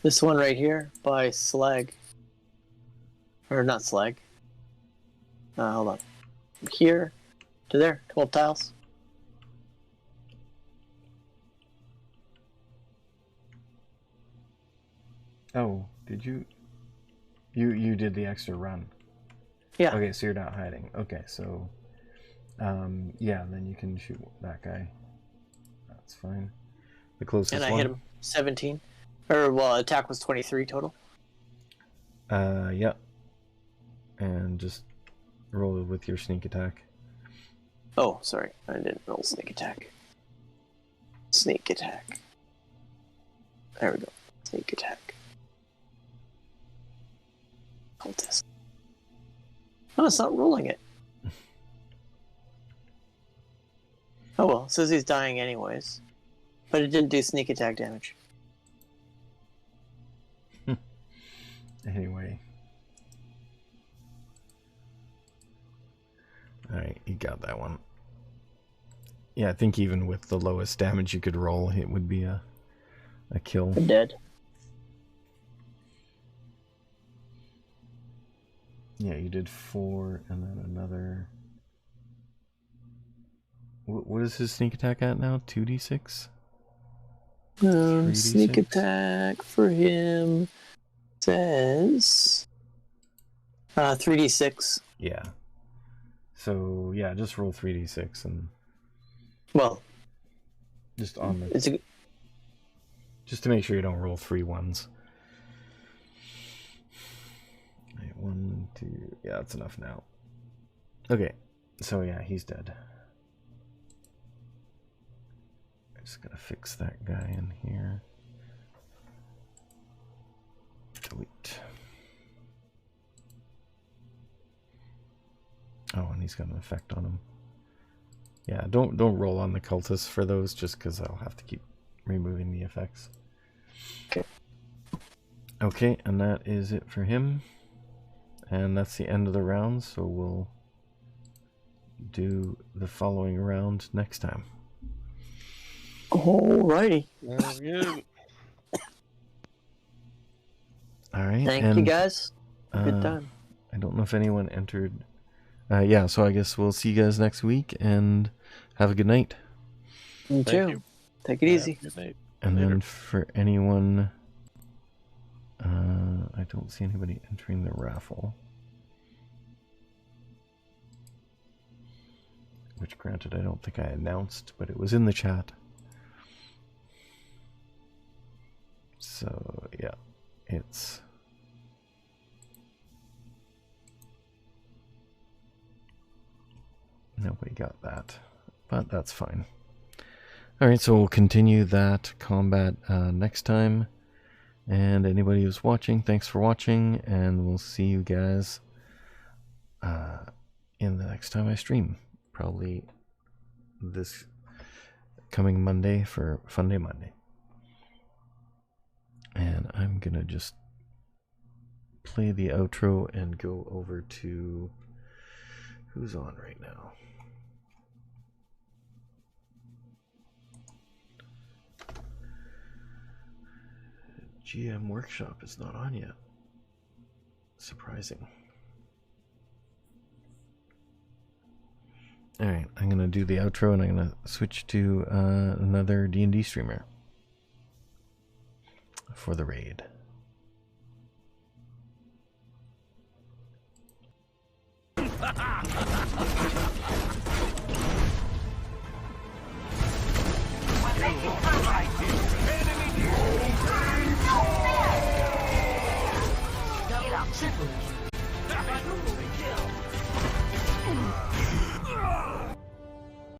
D: This one right here by Slag. Or not Slag. Hold on. From here to there, 12 tiles.
A: Oh, did you? You did the extra run.
D: Yeah.
A: Okay, so you're not hiding. Okay, so, yeah, then you can shoot that guy. That's fine. The closest
D: And I
A: one.
D: hit him 17. Or, well, attack was 23 total.
A: Yeah. And just roll it with your sneak attack.
D: Oh, sorry. I didn't roll sneak attack. Sneak attack. There we go. Sneak attack. Cultist. Oh, it's not rolling it. Oh well, says he's dying anyways. But it didn't do sneak attack damage.
A: Anyway. Alright, you got that one. Yeah, I think even with the lowest damage you could roll, it would be a kill.
D: I'm dead.
A: Yeah, you did 4 and then another... What is his sneak attack at now? 2d6?
D: Sneak
A: 3d6?
D: attack for him says 3d6.
A: Yeah. So, yeah, just roll 3d6 and...
D: Well,
A: Just on the...
D: it's a...
A: Just to make sure you don't roll 3 ones. 1, 2... Yeah, that's enough now. Okay. So, yeah, he's dead. I'm just gonna fix that guy in here. Delete. Oh, and he's got an effect on him. Yeah, don't roll on the cultists for those, just because I'll have to keep removing the effects.
D: Okay.
A: Okay, and that is it for him. And that's the end of the round, so we'll do the following round next time.
D: Alrighty.
B: Good.
A: Alright.
D: Thank you guys. Good time.
A: I don't know if anyone entered. Yeah, so I guess we'll see you guys next week, and have a good night.
D: You too.
B: you.
D: Take it easy.
B: Good night.
A: And
B: Later.
A: then for anyone, I don't see anybody entering the raffle. Which, granted, I don't think I announced, but it was in the chat. So, yeah, it's... Nobody got that, but that's fine. Alright, so we'll continue that combat next time. And anybody who's watching, thanks for watching, and we'll see you guys in the next time I stream. Probably this coming Monday for Fun Day Monday. And I'm gonna just play the outro and go over to who's on right now. GM Workshop is not on yet. Surprising. Alright, I'm gonna do the outro and I'm gonna switch to another D&D streamer for the raid.
E: Double, triple.